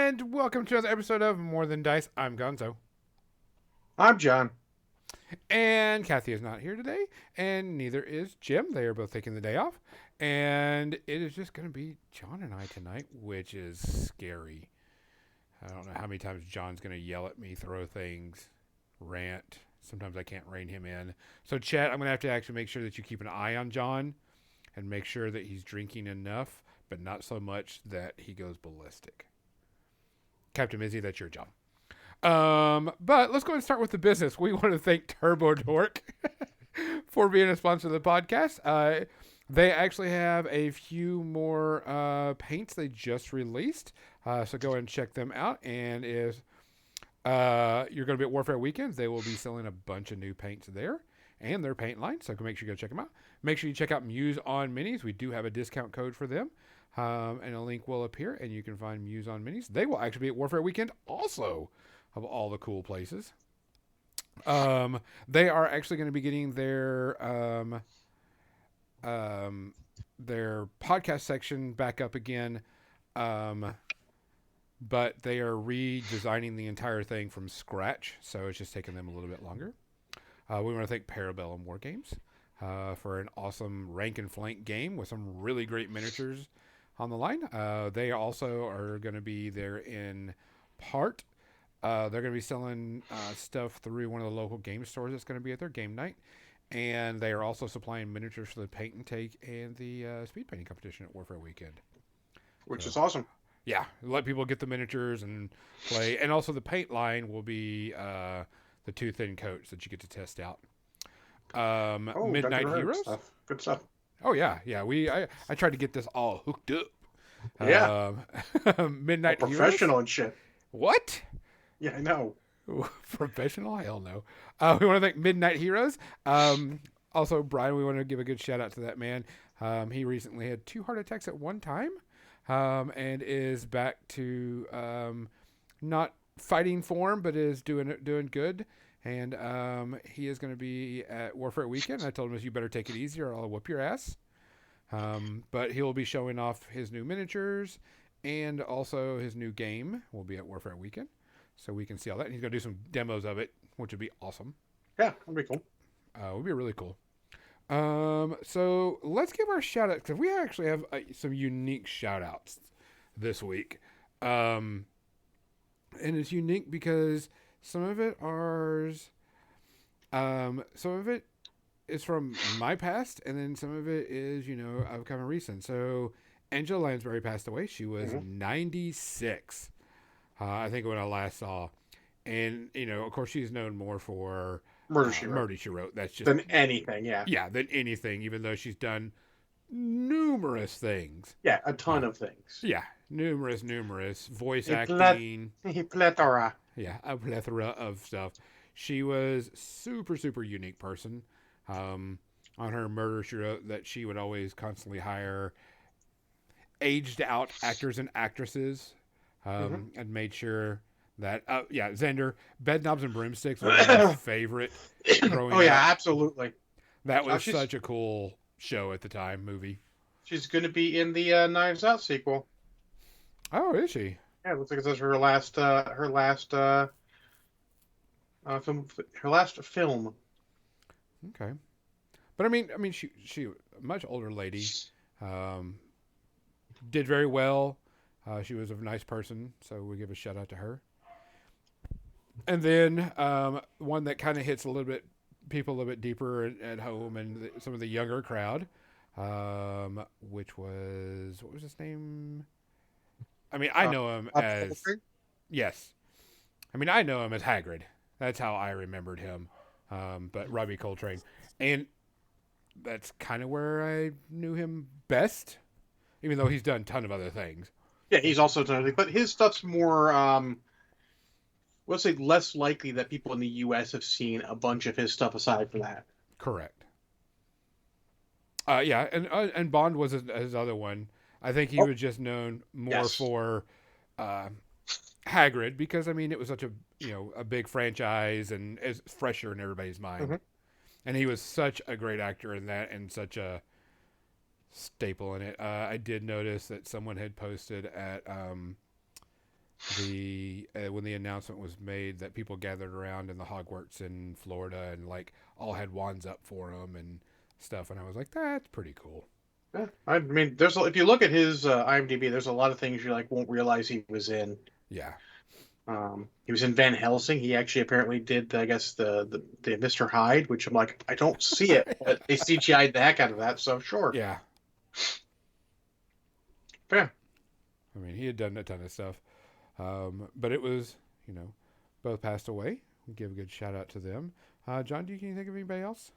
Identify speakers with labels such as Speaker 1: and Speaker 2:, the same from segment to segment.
Speaker 1: And welcome to another episode of More Than Dice. I'm Gonzo.
Speaker 2: I'm John.
Speaker 1: And Kathy is not here today, and neither is Jim. They are both taking the day off. And it is just going to be John and I tonight, which is scary. I don't know how many times John's going to yell at me, throw things, rant. Sometimes I can't rein him in. So, chat, I'm going to have to actually make sure that you keep an eye on John and make sure that he's drinking enough, but not so much that he goes ballistic. Captain Mizzy, that's your job. But let's go ahead and start with the business. We want to thank Turbo Dork for being a sponsor of the podcast. They actually have a few more paints they just released. So go ahead and check them out. And if you're going to be at Warfare Weekends, they will be selling a bunch of new paints there and their paint line. So make sure you go check them out. Make sure you check out Muse on Minis. We do have a discount code for them. And a link will appear, and you can find Muse on Minis. They will actually be at Warfare Weekend also, of all the cool places. They are actually going to be getting their podcast section back up again, but they are redesigning the entire thing from scratch, so it's just taking them a little bit longer. We want to thank Parabellum War Games for an awesome rank and flank game with some really great miniatures on the line. They also are going to be there in part. They're going to be selling stuff through one of the local game stores that's going to be at their game night. And they are also supplying miniatures for the paint and take and the speed painting competition at Warfare Weekend.
Speaker 2: Which is awesome.
Speaker 1: Yeah, let people get the miniatures and play. And also the paint line will be the two thin coats that you get to test out. Midnight Heroes.
Speaker 2: Stuff. Good stuff.
Speaker 1: Oh yeah. I tried to get this all hooked up.
Speaker 2: Yeah.
Speaker 1: Midnight
Speaker 2: Professional
Speaker 1: Heroes?
Speaker 2: and shit.
Speaker 1: What?
Speaker 2: Yeah, I know.
Speaker 1: Professional? Hell no. We want to thank Midnight Heroes. Also, Brian, we want to give a good shout out to that man. He recently had 2 heart attacks at one time, and is back to not fighting form, but is doing good. And he is going to be at Warfare Weekend. I told him, you better take it easy or I'll whoop your ass. But he will be showing off his new miniatures and also his new game will be at Warfare Weekend. So we can see all that. And he's going to do some demos of it, which would be awesome.
Speaker 2: Yeah, that'd be cool.
Speaker 1: It would be really cool. So let's give our shout out because we actually have some unique shout outs this week. And it's unique because some of it is from my past, and then some of it is, kind of recent. So Angela Lansbury passed away. She was 96. I think when I last saw. And, of course, she's known more for
Speaker 2: Murder,
Speaker 1: She Wrote. That's just
Speaker 2: than anything, yeah.
Speaker 1: Yeah, than anything, even though she's done numerous things.
Speaker 2: Yeah, a ton of things.
Speaker 1: Yeah, numerous voice acting.
Speaker 2: Plethora.
Speaker 1: Yeah, a plethora of stuff. She was super unique person. On her Murder, She Wrote that she would always constantly hire aged out actors and actresses, and made sure that Xander, Bedknobs and Broomsticks was my favorite.
Speaker 2: Oh yeah,
Speaker 1: up.
Speaker 2: Absolutely.
Speaker 1: That was such a cool show at the time, movie.
Speaker 2: She's going to be in the Knives Out sequel.
Speaker 1: Oh, is she?
Speaker 2: Yeah, it looks like this is her last film.
Speaker 1: Okay, but I mean, she a much older lady, did very well. She was a nice person, so we give a shout out to her. And then one that kind of hits people a little bit deeper at home and some of the younger crowd, which was, what was his name? I mean, I know him as yes. I mean, I know him as Hagrid. That's how I remembered him. But Robbie Coltrane, and that's kind of where I knew him best, even though he's done a ton of other things.
Speaker 2: Yeah, he's also done it, but his stuff's more, let's say, less likely that people in the U.S. have seen a bunch of his stuff aside from that.
Speaker 1: Correct. Yeah, and Bond was his other one. I think he was just known more for Hagrid because, I mean, it was such a big franchise and it's fresher in everybody's mind. Mm-hmm. And he was such a great actor in that and such a staple in it. I did notice that someone had posted at the when the announcement was made that people gathered around in the Hogwarts in Florida and like all had wands up for them and stuff, and I was like, that's pretty cool.
Speaker 2: Yeah, I mean, if you look at his IMDb, there's a lot of things you like won't realize he was in.
Speaker 1: Yeah.
Speaker 2: He was in Van Helsing. He actually apparently did, I guess, the Mr. Hyde, which I'm like, I don't see it, but they CGI'd the heck out of that, so sure.
Speaker 1: Yeah.
Speaker 2: Fair.
Speaker 1: I mean, he had done a ton of stuff, but it was, both passed away. We give a good shout out to them. John, can you think of anybody else?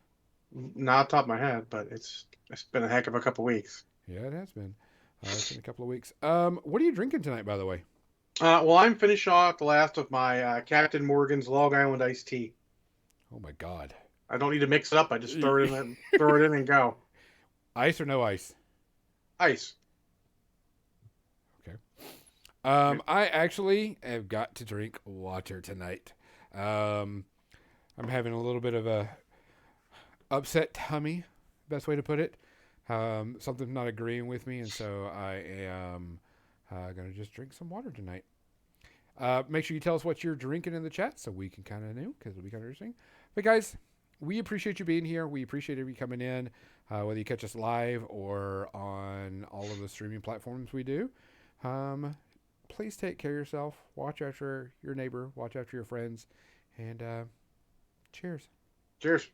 Speaker 2: Not off the top of my head, but it's been a heck of a couple weeks.
Speaker 1: Yeah, it has been. It's been a couple of weeks. What are you drinking tonight, by the way?
Speaker 2: Well, I'm finishing off the last of my Captain Morgan's Long Island iced tea.
Speaker 1: Oh my God!
Speaker 2: I don't need to mix it up. I just throw it in and go.
Speaker 1: Ice or no ice?
Speaker 2: Ice.
Speaker 1: Okay. I actually have got to drink water tonight. I'm having a little bit of a upset tummy, best way to put it. Something's not agreeing with me, and so I am going to just drink some water tonight. Make sure you tell us what you're drinking in the chat so we can kind of know, because it'll be kind of interesting. But guys, we appreciate you being here. We appreciate you coming in, whether you catch us live or on all of the streaming platforms we do. Please take care of yourself. Watch after your neighbor. Watch after your friends. And cheers.
Speaker 2: Cheers.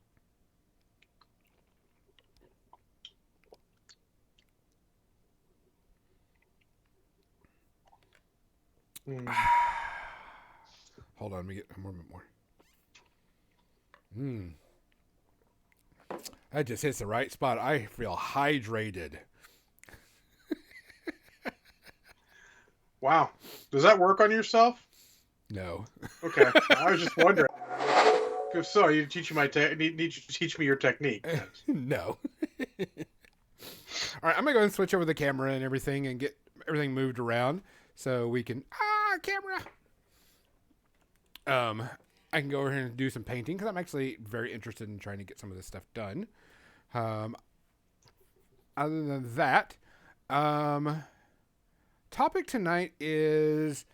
Speaker 1: Hold on, let me get a moment more. That just hits the right spot. I feel hydrated.
Speaker 2: Wow. Does that work on yourself?
Speaker 1: No.
Speaker 2: Okay. I was just wondering. If so, you teach me need you to teach me your technique.
Speaker 1: No. All right, I'm gonna go and switch over the camera and everything and get everything moved around so we can camera. I can go over here and do some painting because I'm actually very interested in trying to get some of this stuff done. Other than that, topic tonight is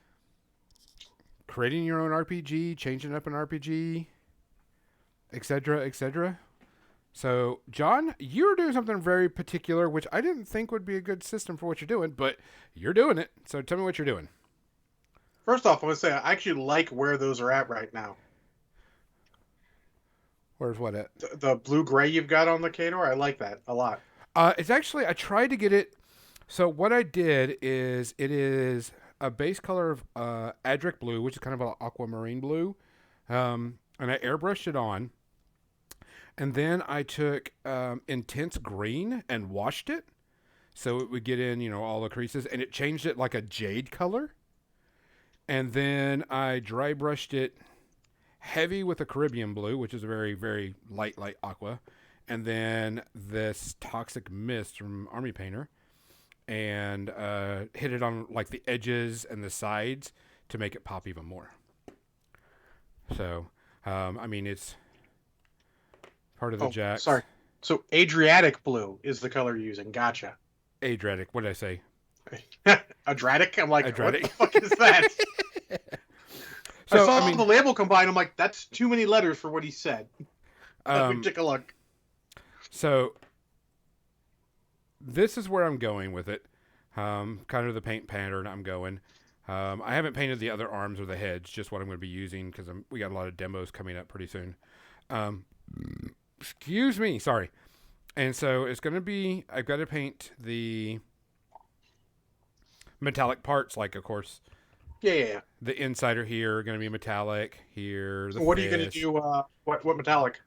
Speaker 1: creating your own RPG, changing up an RPG, etc., etc. So, John, you're doing something very particular, which I didn't think would be a good system for what you're doing, but you're doing it. So tell me what you're doing.
Speaker 2: First off, I want to say I actually like where those are at right now.
Speaker 1: Where's what at?
Speaker 2: The blue-gray you've got on the Khador, I like that a lot.
Speaker 1: It's actually, I tried to get it. So what I did is, it is a base color of Adric blue, which is kind of an aquamarine blue. And I airbrushed it on. And then I took intense green and washed it. So it would get in, all the creases. And it changed it like a jade color. And then I dry brushed it heavy with a Caribbean blue, which is a very, very light aqua. And then this Toxic Mist from Army Painter. And hit it on like the edges and the sides to make it pop even more. So, it's part of the Jax.
Speaker 2: Sorry. So Adriatic blue is the color you're using. Gotcha.
Speaker 1: Adriatic. What did I say?
Speaker 2: Adratic? I'm like,
Speaker 1: Adratic.
Speaker 2: What the fuck is that? So, I saw the label combined. I'm like, that's too many letters for what he said. Let me take a look.
Speaker 1: So, this is where I'm going with it. Kind of the paint pattern I'm going. I haven't painted the other arms or the heads, just what I'm going to be using because we got a lot of demos coming up pretty soon. Excuse me, sorry. And so it's going to be, I've got to paint the metallic parts, like, of course.
Speaker 2: Yeah.
Speaker 1: The insider here are going to be metallic. Here, the
Speaker 2: what
Speaker 1: fish.
Speaker 2: Are you going to do? What metallic?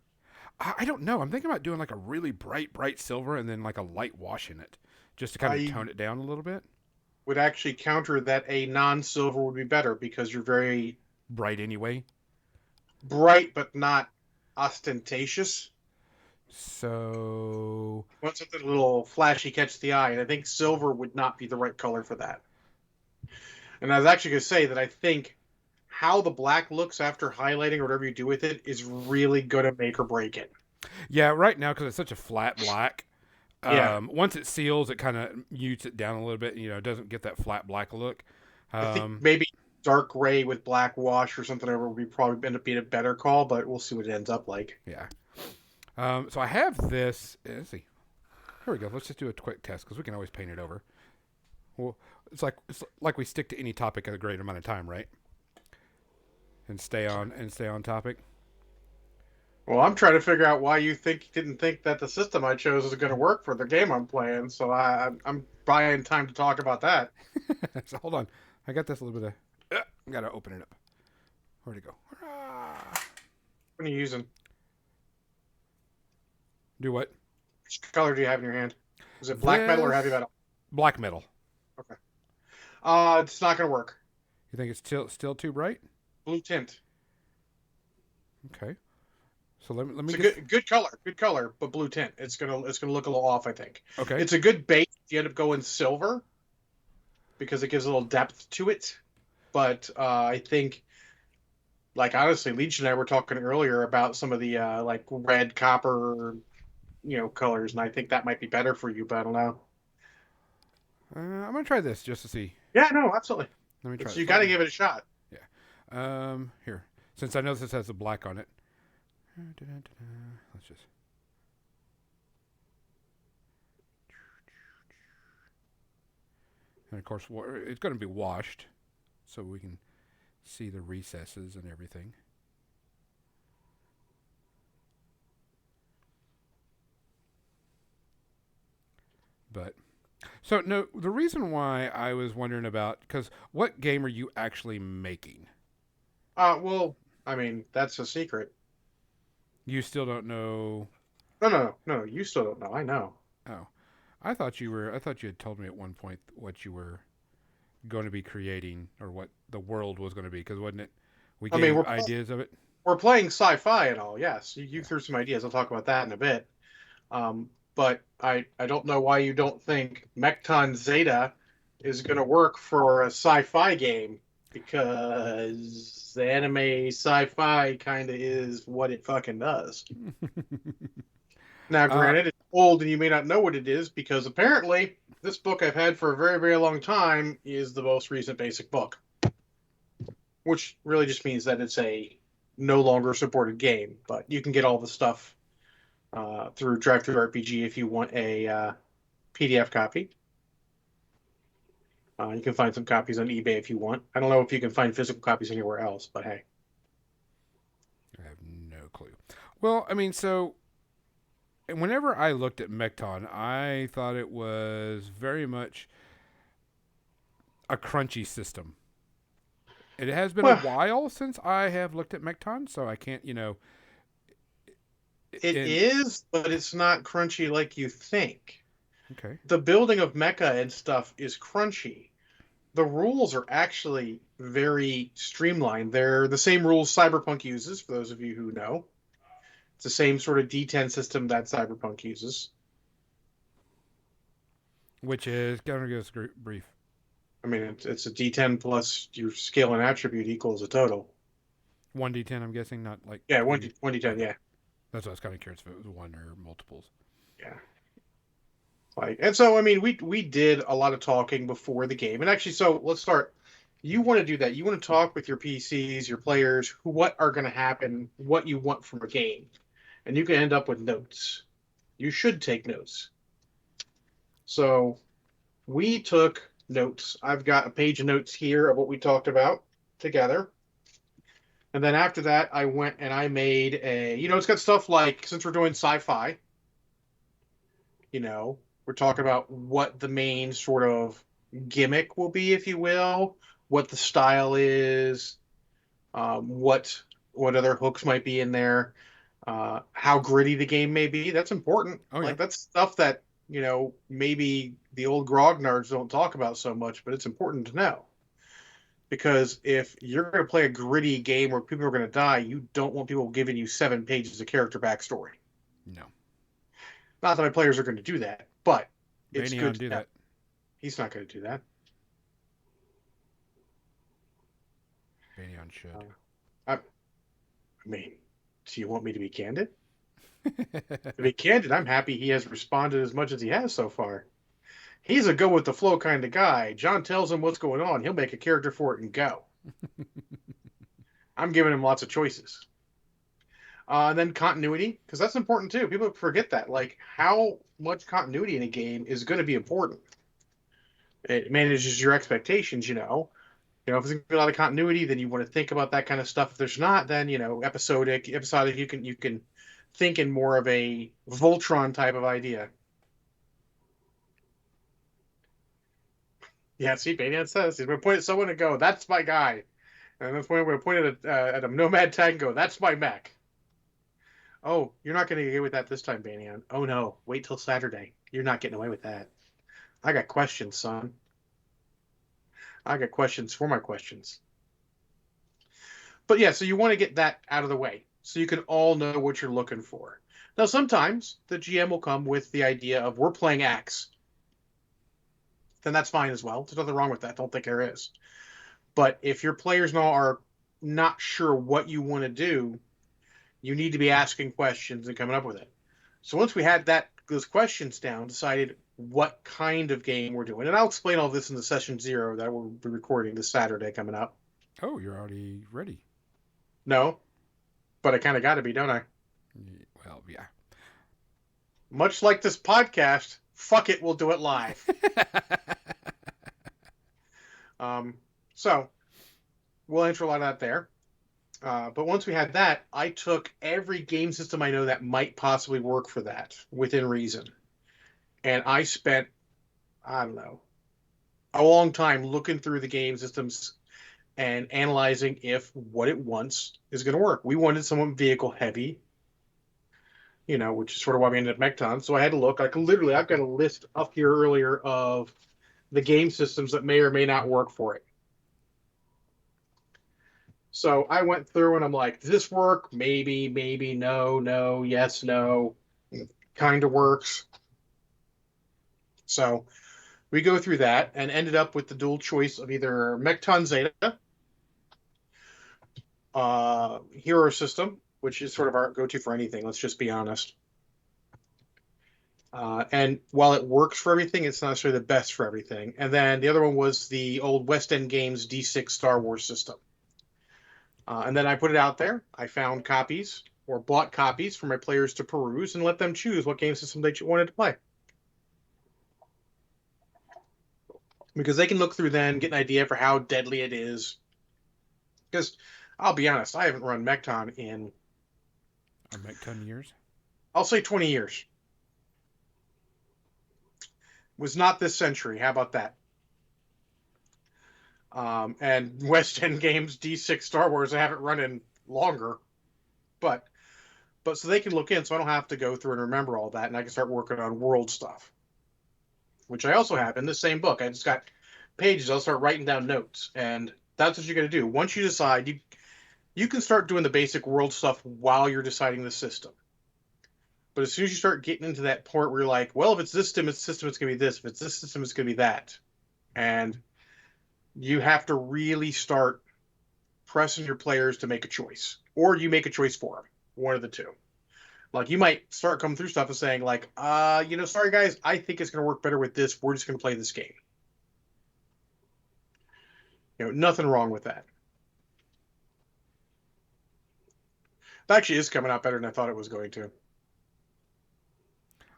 Speaker 1: I don't know. I'm thinking about doing like a really bright silver and then like a light wash in it, just to kind of tone it down a little bit.
Speaker 2: Would actually counter that a non-silver would be better because you're very
Speaker 1: bright anyway.
Speaker 2: Bright, but not ostentatious.
Speaker 1: So
Speaker 2: you want something a little flashy, catch the eye, and I think silver would not be the right color for that. And I was actually going to say that I think how the black looks after highlighting or whatever you do with it is really going to make or break it.
Speaker 1: Yeah, right now, because it's such a flat black,
Speaker 2: yeah.
Speaker 1: Once it seals, it kind of mutes it down a little bit. It doesn't get that flat black look.
Speaker 2: I think maybe dark gray with black wash or something over would be probably end up being a better call, but we'll see what it ends up like.
Speaker 1: Yeah. So I have this. Let's see. Here we go. Let's just do a quick test because we can always paint it over. Well, it's like we stick to any topic at a great amount of time, right? And stay on topic.
Speaker 2: Well, I'm trying to figure out why you didn't think that the system I chose is going to work for the game I'm playing. So I'm buying time to talk about that.
Speaker 1: So hold on. I got this a little bit of. Got to open it up. Where'd it go?
Speaker 2: What are you using?
Speaker 1: Do what?
Speaker 2: Which color do you have in your hand? Is it black metal or heavy metal?
Speaker 1: Black metal.
Speaker 2: Okay. It's not going to work.
Speaker 1: You think it's still too bright?
Speaker 2: Blue tint.
Speaker 1: Okay. So let me.
Speaker 2: It's a good color, but blue tint. It's gonna look a little off, I think.
Speaker 1: Okay.
Speaker 2: It's a good base if you end up going silver, because it gives a little depth to it. But I think, like honestly, Legion and I were talking earlier about some of the like red, copper, colors, and I think that might be better for you. But I don't know.
Speaker 1: I'm gonna try this just to see.
Speaker 2: Yeah, no, absolutely.
Speaker 1: Let me try.
Speaker 2: You got to give it a shot.
Speaker 1: Yeah. Here, since I know this has a black on it. Let's just. And of course, it's going to be washed, so we can see the recesses and everything. But so no, the reason why I was wondering about, because what game are you actually making?
Speaker 2: Well, I mean that's a secret.
Speaker 1: You still don't know.
Speaker 2: No. You still don't know. I know.
Speaker 1: Oh, I thought you had told me at one point what you were going to be creating, or what the world was going to be, because wasn't it? We gave ideas of it.
Speaker 2: We're playing sci-fi and all. Yes, you threw some ideas. I'll talk about that in a bit. But I don't know why you don't think Mekton Zeta is going to work for a sci-fi game, because the anime sci-fi kind of is what it fucking does. Now, granted, it's old and you may not know what it is, because apparently this book I've had for a very, very long time is the most recent basic book, which really just means that it's a no longer supported game, but you can get all the stuff through DriveThruRPG if you want a PDF copy. You can find some copies on eBay if you want. I don't know if you can find physical copies anywhere else, but hey.
Speaker 1: I have no clue. Well, I mean, so whenever I looked at Mekton, I thought it was very much a crunchy system. It has been a while since I have looked at Mekton, so I can't,
Speaker 2: It is, but it's not crunchy like you think.
Speaker 1: Okay.
Speaker 2: The building of mecha and stuff is crunchy. The rules are actually very streamlined. They're the same rules Cyberpunk uses, for those of you who know. It's the same sort of D10 system that Cyberpunk uses.
Speaker 1: Which is, going to give us a brief.
Speaker 2: I mean, it's a D10 plus your skill and attribute equals a total.
Speaker 1: 1D10, I'm guessing, not like...
Speaker 2: Yeah, 1D10, yeah.
Speaker 1: That's what I was kind of curious if it was one or multiples.
Speaker 2: Yeah. And so, I mean, we did a lot of talking before the game. And actually, so let's start. You want to do that. You want to talk with your PCs, your players, what are going to happen, what you want from a game. And you can end up with notes. You should take notes. So we took notes. I've got a page of notes here of what we talked about together. And then after that, I went and I made it's got stuff like, since we're doing sci-fi, we're talking about what the main sort of gimmick will be, if you will, what the style is, what other hooks might be in there, how gritty the game may be. That's important.
Speaker 1: Oh, yeah.
Speaker 2: Like, that's stuff that, maybe the old grognards don't talk about so much, but it's important to know. Because if you're going to play a gritty game where people are going to die, you don't want people giving you 7 pages of character backstory.
Speaker 1: No.
Speaker 2: Not that my players are going to do that, but it's good to
Speaker 1: do that.
Speaker 2: He's not going to do that.
Speaker 1: Banyan should.
Speaker 2: I mean, do you want me to be candid? To be candid, I'm happy he has responded as much as he has so far. He's a go with the flow kind of guy. John tells him what's going on. He'll make a character for it and go. I'm giving him lots of choices. And then continuity, because that's important too. People forget that. Like, how much continuity in a game is going to be important. It manages your expectations, you know. You know, if there's going to be a lot of continuity, then you want to think about that kind of stuff. If there's not, then, you know, episodic, you can think in more of a Voltron type of idea. Yeah, see, Baynan says he's going to point at someone and go, "That's my guy," and then we're pointed at a Nomad tag and go, "That's my mech." Oh, you're not going to get away with that this time, Baynan. Oh no, wait till Saturday. You're not getting away with that. I got questions, son. I got questions for my questions. But yeah, so you want to get that out of the way so you can all know what you're looking for. Now, sometimes the GM will come with the idea of we're playing X. Then that's fine as well. There's nothing wrong with that. Don't think there is. But if your players now are not sure what you want to do, you need to be asking questions and coming up with it. So once we had those questions down, decided what kind of game we're doing, and I'll explain all this in the session 0 that we'll be recording this Saturday coming up.
Speaker 1: Oh, you're already ready.
Speaker 2: No, but I kind of got to be, don't I?
Speaker 1: Well, yeah.
Speaker 2: Much like this podcast, fuck it, we'll do it live. So we'll enter a lot of that there. But once we had that, I took every game system I know that might possibly work for that within reason. And I spent, I don't know, a long time looking through the game systems and analyzing if what it wants is going to work. We wanted someone vehicle heavy, you know, which is sort of why we ended up Mekton. So I had to look. I've got a list up here earlier of the game systems that may or may not work for it. So I went through and I'm like, does this work? Maybe, no, yes, no. Kind of works. So we go through that and ended up with the dual choice of either Mekton Zeta, Hero System, which is sort of our go-to for anything, let's just be honest. And while it works for everything, it's not necessarily the best for everything. And then the other one was the old West End Games D6 Star Wars system. And then I put it out there. I found copies or bought copies for my players to peruse and let them choose what game system they wanted to play. Because they can look through then, get an idea for how deadly it is. Because I'll be honest, I haven't run Mekton in...
Speaker 1: A Mekton years?
Speaker 2: I'll say 20 years. Was not this century. How about that? And West End Games D6 Star Wars I haven't run in longer. But so they can look in, so I don't have to go through and remember all that, and I can start working on world stuff. Which I also have in the same book. I just got pages. I'll start writing down notes. And that's what you're going to do. Once you decide, you can start doing the basic world stuff while you're deciding the system. But as soon as you start getting into that point where you're like, well, if it's this system, it's going to be this. If it's this system, it's going to be that. And you have to really start pressing your players to make a choice. Or you make a choice for them. One of the two. Like, you might start coming through stuff and saying, like, sorry, guys, I think it's going to work better with this. We're just going to play this game. You know, nothing wrong with that. It actually is coming out better than I thought it was going to.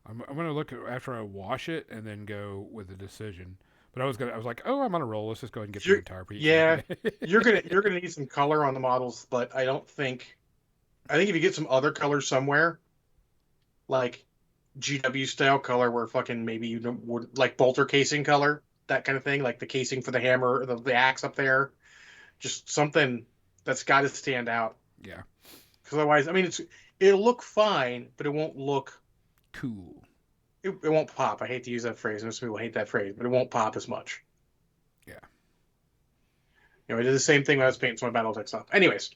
Speaker 1: I'm going to look after I wash it and then go with a decision. But I was like, oh, I'm on a roll. Let's just go ahead and get the entire piece.
Speaker 2: Yeah, you're gonna need some color on the models, but I think if you get some other colors somewhere, like GW style color, where fucking maybe you would like bolter casing color, that kind of thing, like the casing for the hammer, the axe up there, just something that's got to stand out.
Speaker 1: Yeah.
Speaker 2: Because otherwise, I mean, it'll look fine, but it won't look
Speaker 1: cool.
Speaker 2: It won't pop. I hate to use that phrase. Most people hate that phrase, but it won't pop as much.
Speaker 1: Yeah.
Speaker 2: You know, I did the same thing when I was painting some of my Battletech stuff. Anyways,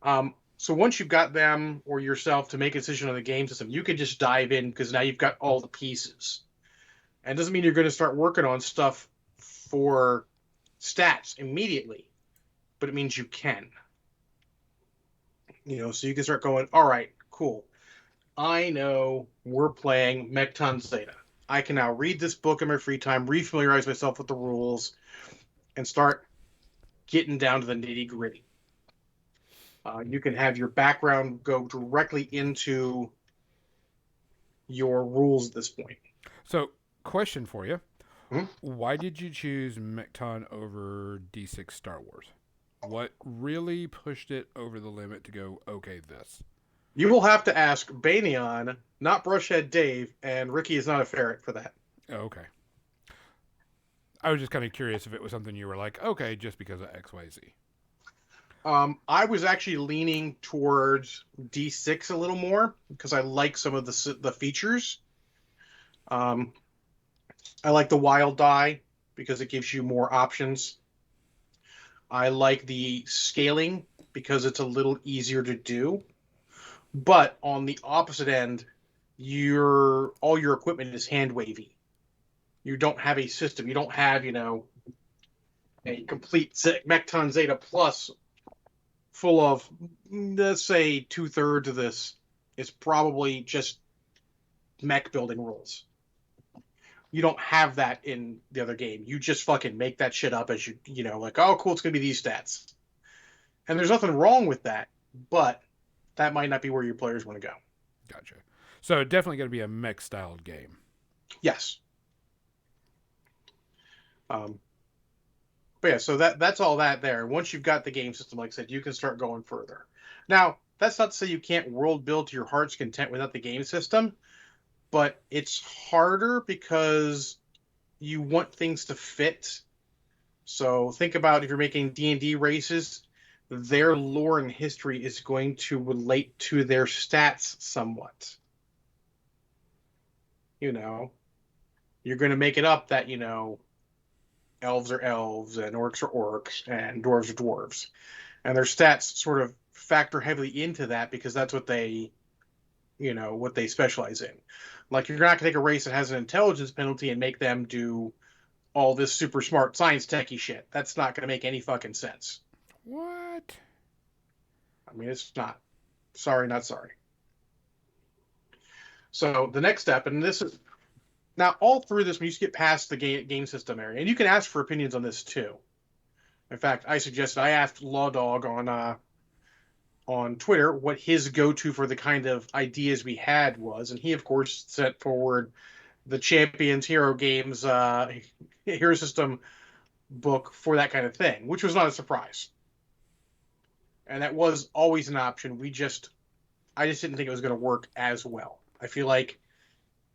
Speaker 2: so once you've got them or yourself to make a decision on the game system, you can just dive in because now you've got all the pieces. And it doesn't mean you're going to start working on stuff for stats immediately, but it means you can. You know, so you can start going, all right, cool. I know we're playing Mekton Zeta. I can now read this book in my free time, refamiliarize myself with the rules, and start getting down to the nitty gritty. You can have your background go directly into your rules at this point.
Speaker 1: So, question for you.
Speaker 2: Hmm?
Speaker 1: Why did you choose Mechton over D6 Star Wars? What really pushed it over the limit to go, okay, this?
Speaker 2: You will have to ask Banyan, not Brushhead Dave, and Ricky is not a ferret for that.
Speaker 1: Oh, okay. I was just kind of curious if it was something you were like, okay, just because of XYZ.
Speaker 2: I was actually leaning towards D6 a little more because I like some of the features. Um, I like the wild die because it gives you more options. I like the scaling because it's a little easier to do. But on the opposite end, all your equipment is hand wavy. You don't have a system. You don't have, a complete Mechton Zeta Plus full of, let's say, 2/3 of this is probably just mech building rules. You don't have that in the other game. You just fucking make that shit up as like, oh, cool, it's going to be these stats. And there's nothing wrong with that, but that might not be where your players want to go.
Speaker 1: Gotcha. So, definitely going to be a mech styled game.
Speaker 2: Yes. But yeah, so that's all that there. Once you've got the game system, like I said, you can start going further. Now, that's not to say you can't world build to your heart's content without the game system, but it's harder because you want things to fit. So think about if you're making D&D races, their lore and history is going to relate to their stats somewhat. You're going to make it up that, elves are elves and orcs are orcs and dwarves are dwarves. And their stats sort of factor heavily into that because that's what they specialize in. Like, you're not going to take a race that has an intelligence penalty and make them do all this super smart science techie shit. That's not going to make any fucking sense.
Speaker 1: What?
Speaker 2: I mean, it's not. Sorry, not sorry. So the next step, and this is now all through this, when you get past the game system area, and you can ask for opinions on this too. In fact, I asked Law Dog on Twitter what his go-to for the kind of ideas we had was, and he of course set forward the Champions Hero Games Hero System book for that kind of thing, which was not a surprise. And that was always an option. I just didn't think it was going to work as well. I feel like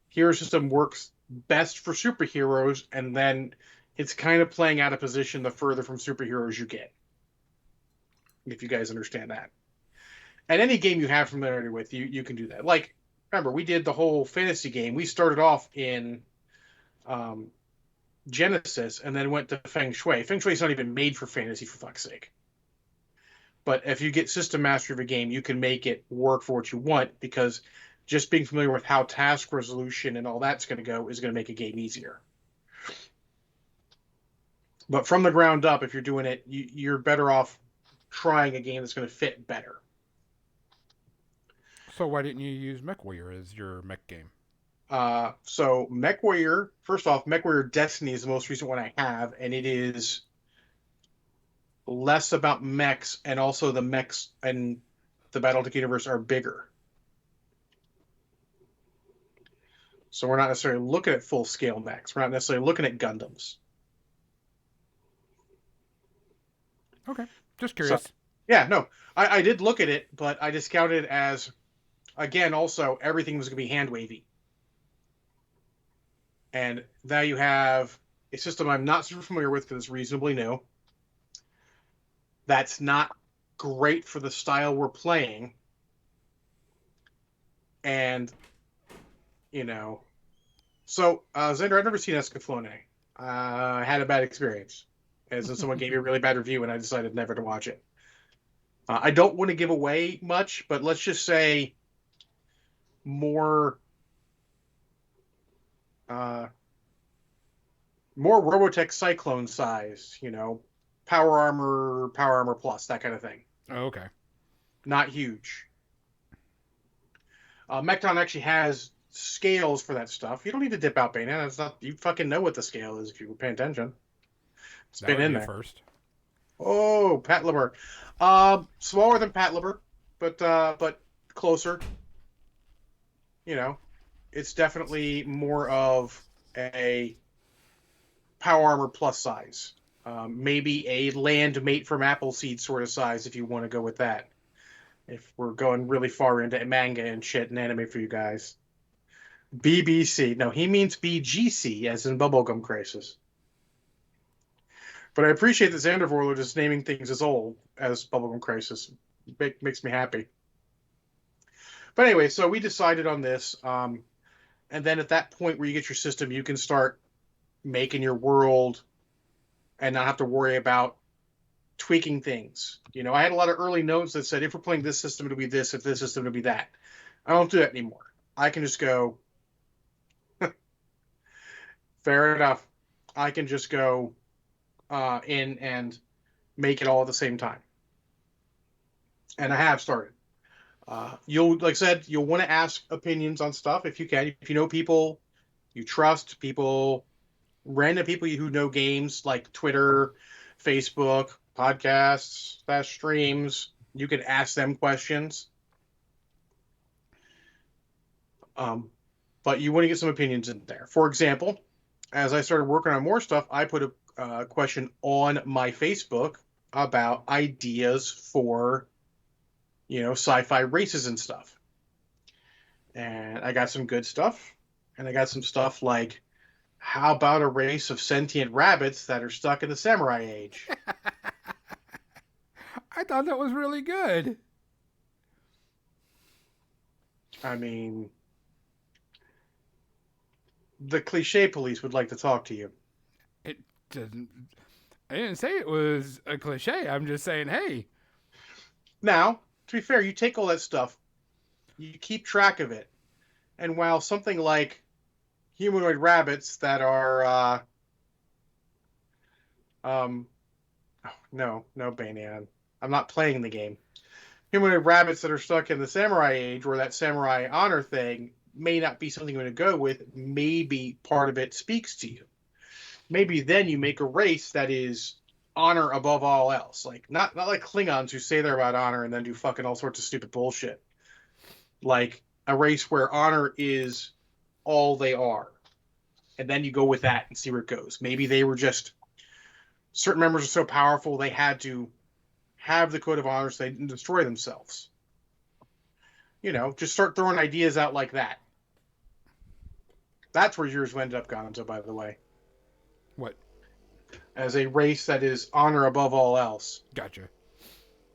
Speaker 2: Hero System works best for superheroes, and then it's kind of playing out of position the further from superheroes you get. If you guys understand that. And any game you have familiarity with, you can do that. Like, remember, we did the whole fantasy game. We started off in Genesis and then went to Feng Shui. Feng Shui is not even made for fantasy, for fuck's sake. But if you get system mastery of a game, you can make it work for what you want, because just being familiar with how task resolution and all that's going to go is going to make a game easier. But from the ground up, if you're doing it, you're better off trying a game that's going to fit better.
Speaker 1: So why didn't you use MechWarrior as your mech game?
Speaker 2: So MechWarrior, first off, MechWarrior Destiny is the most recent one I have, and it is less about mechs, and also the mechs and the Battletech universe are bigger. So we're not necessarily looking at full-scale mechs. We're not necessarily looking at Gundams.
Speaker 1: Okay, just curious.
Speaker 2: So, yeah, no, I did look at it, but I discounted it as, again, also, everything was going to be hand-wavy. And now you have a system I'm not super familiar with because it's reasonably new. That's not great for the style we're playing. And, So, Xander, I've never seen Escaflowne. I had a bad experience. As in, someone gave me a really bad review, and I decided never to watch it. I don't want to give away much, but let's just say more Robotech Cyclone size, Power Armor Plus, that kind of thing.
Speaker 1: Oh, okay.
Speaker 2: Not huge. Mechton actually has scales for that stuff. You don't need to dip out Bayonetta. It's not, you fucking know what the scale is if you were paying attention. It's
Speaker 1: That
Speaker 2: been
Speaker 1: would
Speaker 2: in
Speaker 1: be a
Speaker 2: there.
Speaker 1: first.
Speaker 2: Oh, Patlabor. Smaller than Patlabor, but closer. You know, it's definitely more of a power armor plus size. Maybe a land mate from Appleseed sort of size if you want to go with that. If we're going really far into manga and shit and anime for you guys. BBC. No, he means BGC, as in Bubblegum Crisis. But I appreciate that Xandervorler just naming things as old as Bubblegum Crisis. Makes me happy. But anyway, so we decided on this. And then at that point where you get your system, you can start making your world and not have to worry about tweaking things. You know, I had a lot of early notes that said, if we're playing this system, it'll be this. If this system, it'll be that. I don't do that anymore. I can just go, fair enough. I can just go in and make it all at the same time. And I have started. You'll, like I said, you'll want to ask opinions on stuff if you can. If you know people, you trust people, random people who know games like Twitter, Facebook, podcasts, streams, you can ask them questions. But you want to get some opinions in there. For example, as I started working on more stuff, I put a question on my Facebook about ideas for, sci-fi races and stuff. And I got some good stuff. And I got some stuff like, how about a race of sentient rabbits that are stuck in the samurai age?
Speaker 1: I thought that was really good.
Speaker 2: I mean, the cliche police would like to talk to you.
Speaker 1: It doesn't. I didn't say it was a cliche. I'm just saying, hey.
Speaker 2: Now, to be fair, you take all that stuff, you keep track of it, and while something like humanoid rabbits that are, no, Banyan, I'm not playing the game. Humanoid rabbits that are stuck in the samurai age, or that samurai honor thing, may not be something you're going to go with. Maybe part of it speaks to you. Maybe then you make a race that is honor above all else. Like not like Klingons who say they're about honor and then do fucking all sorts of stupid bullshit. Like a race where honor is all they are. And then you go with that and see where it goes. Maybe they were just certain members are so powerful they had to have the code of honor so they didn't destroy themselves. Just start throwing ideas out like that. That's where yours ended up, Gonzo, by the way.
Speaker 1: What?
Speaker 2: As a race that is honor above all else.
Speaker 1: Gotcha.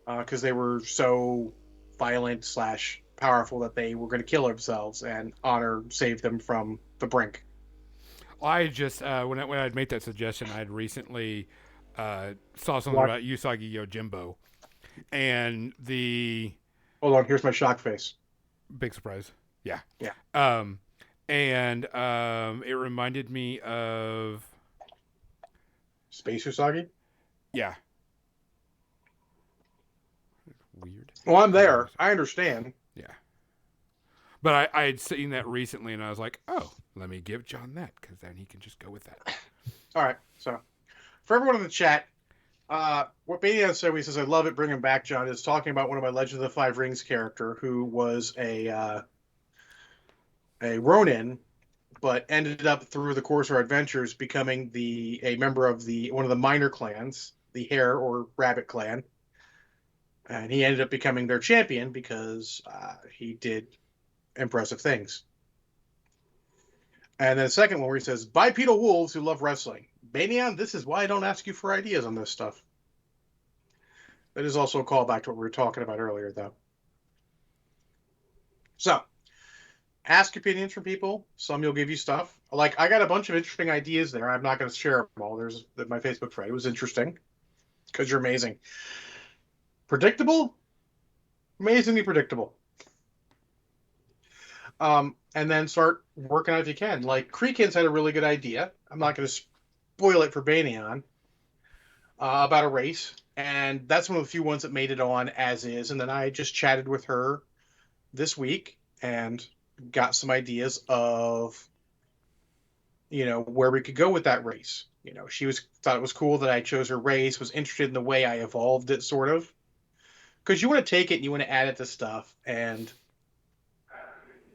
Speaker 2: Because they were so violent / powerful that they were going to kill themselves, and honor saved them from the brink.
Speaker 1: I just when I'd made that suggestion, I'd recently saw something about Usagi Yojimbo, and the.
Speaker 2: Hold on, here's my shock face.
Speaker 1: Big surprise. Yeah.
Speaker 2: Yeah.
Speaker 1: And it reminded me of
Speaker 2: Space Usagi?
Speaker 1: Yeah. Weird.
Speaker 2: Well, I'm there. I understand.
Speaker 1: Yeah. But I had seen that recently, and I was like, oh, let me give John that, because then he can just go with that.
Speaker 2: All right. So, for everyone in the chat, what Banian said, he says, I love it, bring him back, John, is talking about one of my Legend of the Five Rings character who was a Ronin, but ended up through the course of our adventures becoming a member of one of the minor clans, the Hare or Rabbit clan. And he ended up becoming their champion because he did impressive things. And then the second one where he says, bipedal wolves who love wrestling. Banian, this is why I don't ask you for ideas on this stuff. That is also a callback to what we were talking about earlier, though. So, ask opinions from people. Some you'll give you stuff. Like, I got a bunch of interesting ideas there. I'm not going to share them all. There's my Facebook thread. It was interesting because you're amazing. Predictable? Amazingly predictable. And then start working on it if you can. Like, Creekins had a really good idea. I'm not going to spoil it for Banian. About a race. And that's one of the few ones that made it on as is. And then I just chatted with her this week and got some ideas of, where we could go with that race. She thought it was cool that I chose her race, was interested in the way I evolved it, sort of. Because you want to take it and you want to add it to stuff, and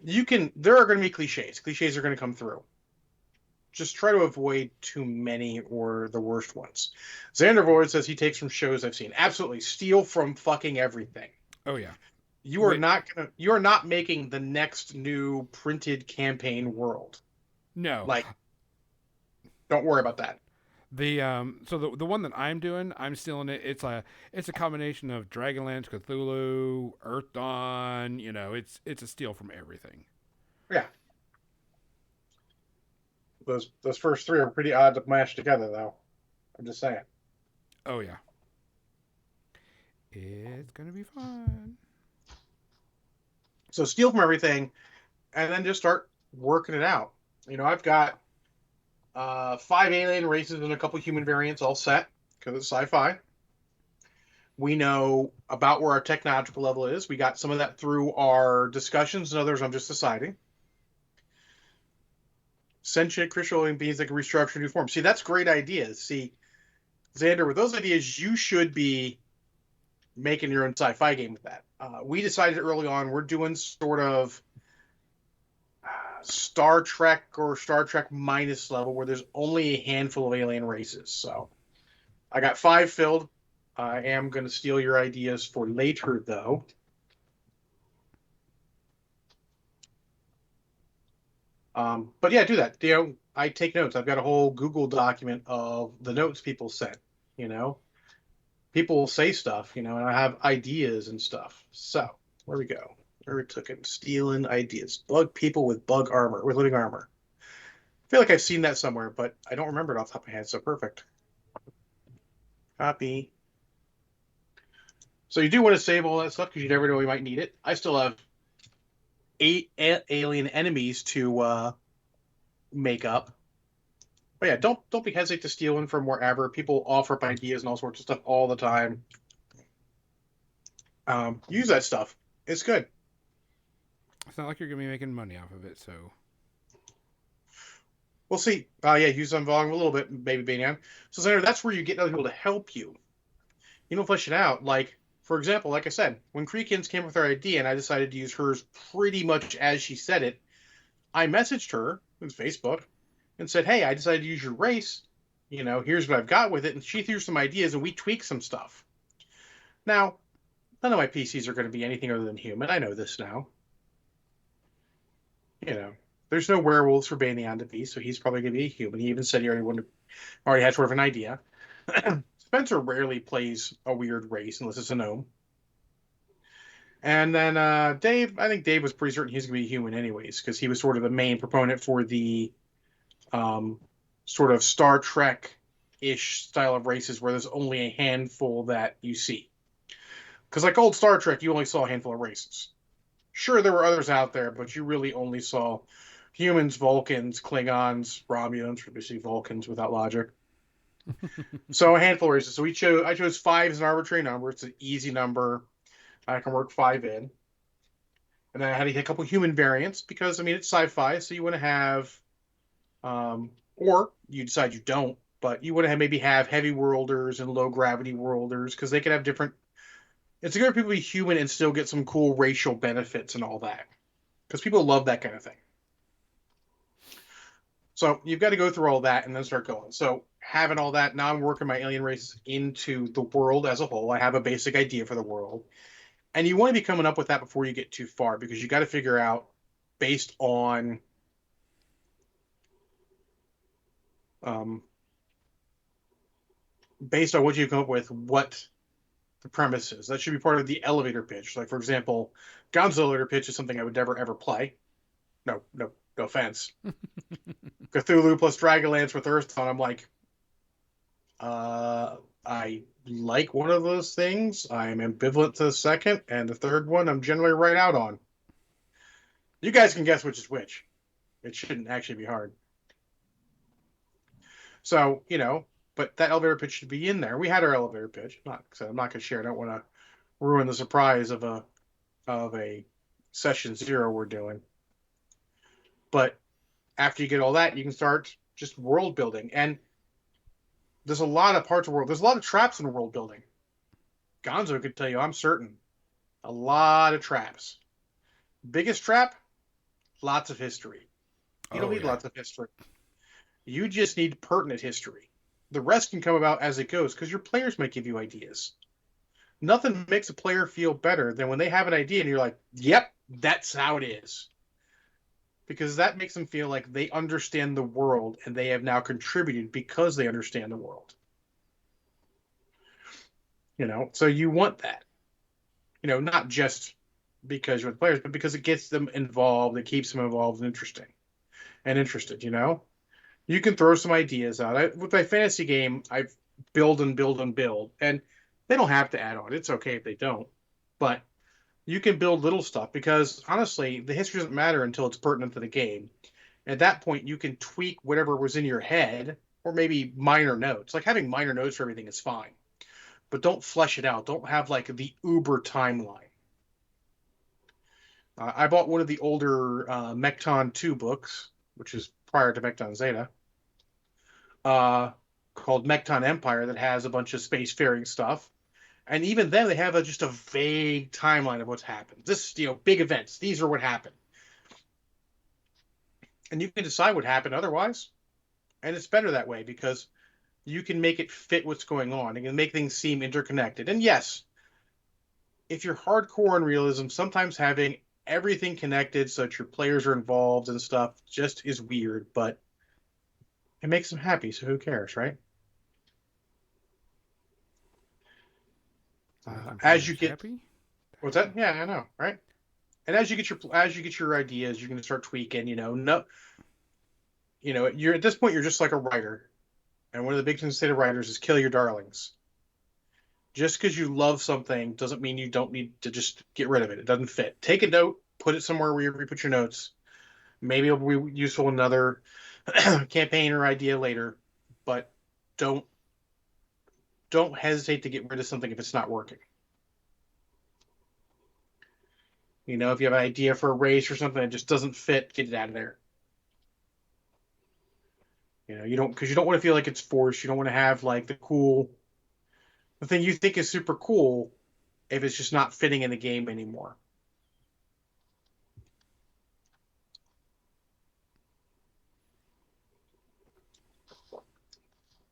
Speaker 2: there are going to be cliches. Cliches are going to come through. Just try to avoid too many or the worst ones. Xander Void says he takes from shows I've seen. Absolutely. Steal from fucking everything.
Speaker 1: Oh yeah.
Speaker 2: You are not making the next new printed campaign world.
Speaker 1: No.
Speaker 2: Like, don't worry about that.
Speaker 1: So the one that I'm doing, I'm stealing it. It's a combination of Dragonlance, Cthulhu, Earth Dawn. It's a steal from everything.
Speaker 2: Yeah. Those first three are pretty odd to mash together, though. I'm just saying.
Speaker 1: Oh yeah. It's gonna be fun.
Speaker 2: So steal from everything, and then just start working it out. I've got 5 alien races and a couple human variants all set because it's sci-fi. We know about where our technological level is. We got some of that through our discussions, and others I'm just deciding. Sentient crystalline beings that can restructure new forms. See, that's great ideas. See, Xander, with those ideas, you should be making your own sci-fi game with that. We decided early on we're doing sort of Star Trek or Star Trek minus level where there's only a handful of alien races. So I got 5 filled. I am going to steal your ideas for later, though. But yeah, do that. I take notes. I've got a whole Google document of the notes people sent. People will say stuff, and I have ideas and stuff. So where we go? Where we took it? Stealing ideas. Bug people with living armor. I feel like I've seen that somewhere, but I don't remember it off the top of my head. So perfect. Copy. So you do want to save all that stuff because you never know we might need it. I still have 8 alien enemies to make up. But yeah, don't be hesitant to stealing from wherever. People offer up ideas and all sorts of stuff all the time. Use that stuff. It's good.
Speaker 1: It's not like you're gonna be making money off of it, so
Speaker 2: We'll see. Yeah, use some volume a little bit, maybe Banyan. So Senator, that's where you get other people to help you. Flesh it out. Like, for example, like I said, when Creekins came with her idea and I decided to use hers pretty much as she said it, I messaged her on Facebook and said, hey, I decided to use your race. Here's what I've got with it. And she threw some ideas and we tweaked some stuff. Now, none of my PCs are going to be anything other than human. I know this now. There's no werewolves for Banyan to be, so he's probably going to be a human. He even said he already had sort of an idea. Spencer rarely plays a weird race unless it's a gnome. And then Dave, I think Dave was pretty certain he's going to be human anyways, because he was sort of the main proponent for the sort of Star Trek-ish style of races where there's only a handful that you see. Because like old Star Trek, you only saw a handful of races. Sure, there were others out there, but you really only saw humans, Vulcans, Klingons, Romulans, basically Vulcans without logic. So a handful of races. So I chose 5 as an arbitrary number. It's an easy number. I can work 5 in. And then I had to hit a couple human variants because, it's sci-fi, so you want to have, or you decide you don't, but you want to maybe have heavy worlders and low gravity worlders because they can have different. It's good for people to be human and still get some cool racial benefits and all that because people love that kind of thing. So you've got to go through all that and then start going. So having all that, now I'm working my alien races into the world as a whole. I have a basic idea for the world. And you want to be coming up with that before you get too far because you got to figure out based on what you come up with, what the premise is. That should be part of the elevator pitch. Like, for example, Gonzo's elevator pitch is something I would never, ever play. No offense. Cthulhu plus Dragonlance with Earth Dawn. I'm like, I like one of those things. I am ambivalent to the second, and the third one I'm generally right out on. You guys can guess which is which. It shouldn't actually be hard. So, but that elevator pitch should be in there. We had our elevator pitch. I'm not going to share. I don't want to ruin the surprise of a session 0 we're doing. But after you get all that, you can start just world building. And There's a lot of parts of the world. There's a lot of traps in world building. Gonzo could tell you, I'm certain. A lot of traps. Biggest trap? Lots of history. You don't
Speaker 1: Oh
Speaker 2: need
Speaker 1: yeah.
Speaker 2: lots of history. You just need pertinent history. The rest can come about as it goes because your players might give you ideas. Nothing makes a player feel better than when they have an idea and you're like, yep, that's how it is. Because that makes them feel like they understand the world and they have now contributed because they understand the world. So you want that. Not just because you're the players, but because it gets them involved, it keeps them involved and interesting and interested. You can throw some ideas out. With my fantasy game, I build and build and build, and they don't have to add on. It's okay if they don't, but you can build little stuff because honestly, the history doesn't matter until it's pertinent to the game. At that point, you can tweak whatever was in your head, or maybe minor notes. Like having minor notes for everything is fine, but don't flesh it out. Don't have like the uber timeline. I bought one of the older Mechton 2 books, which is prior to Mechton Zeta, uh, called Mechton Empire, that has a bunch of spacefaring stuff. And even then, they have just a vague timeline of what's happened. Big events. These are what happened. And you can decide what happened otherwise. And it's better that way because you can make it fit what's going on. You can make things seem interconnected. And yes, if you're hardcore in realism, sometimes having everything connected so that your players are involved and stuff just is weird, but it makes them happy, so who cares, right?
Speaker 1: Making
Speaker 2: As you
Speaker 1: players
Speaker 2: get
Speaker 1: happy.
Speaker 2: what's that? Yeah, I know, right? And as you get your ideas, you're going to start tweaking. No, you're at this point you're just like a writer, and one of the big things to say to writers is kill your darlings. Just because you love something doesn't mean you don't need to just get rid of it. It doesn't fit. Take a note, put it somewhere where you put your notes. Maybe it'll be useful in another campaign or idea later, but don't don't hesitate to get rid of something if it's not working. If you have an idea for a race or something that just doesn't fit, get it out of there. You don't because you don't want to feel like it's forced. You don't want to have like the thing you think is super cool if it's just not fitting in the game anymore.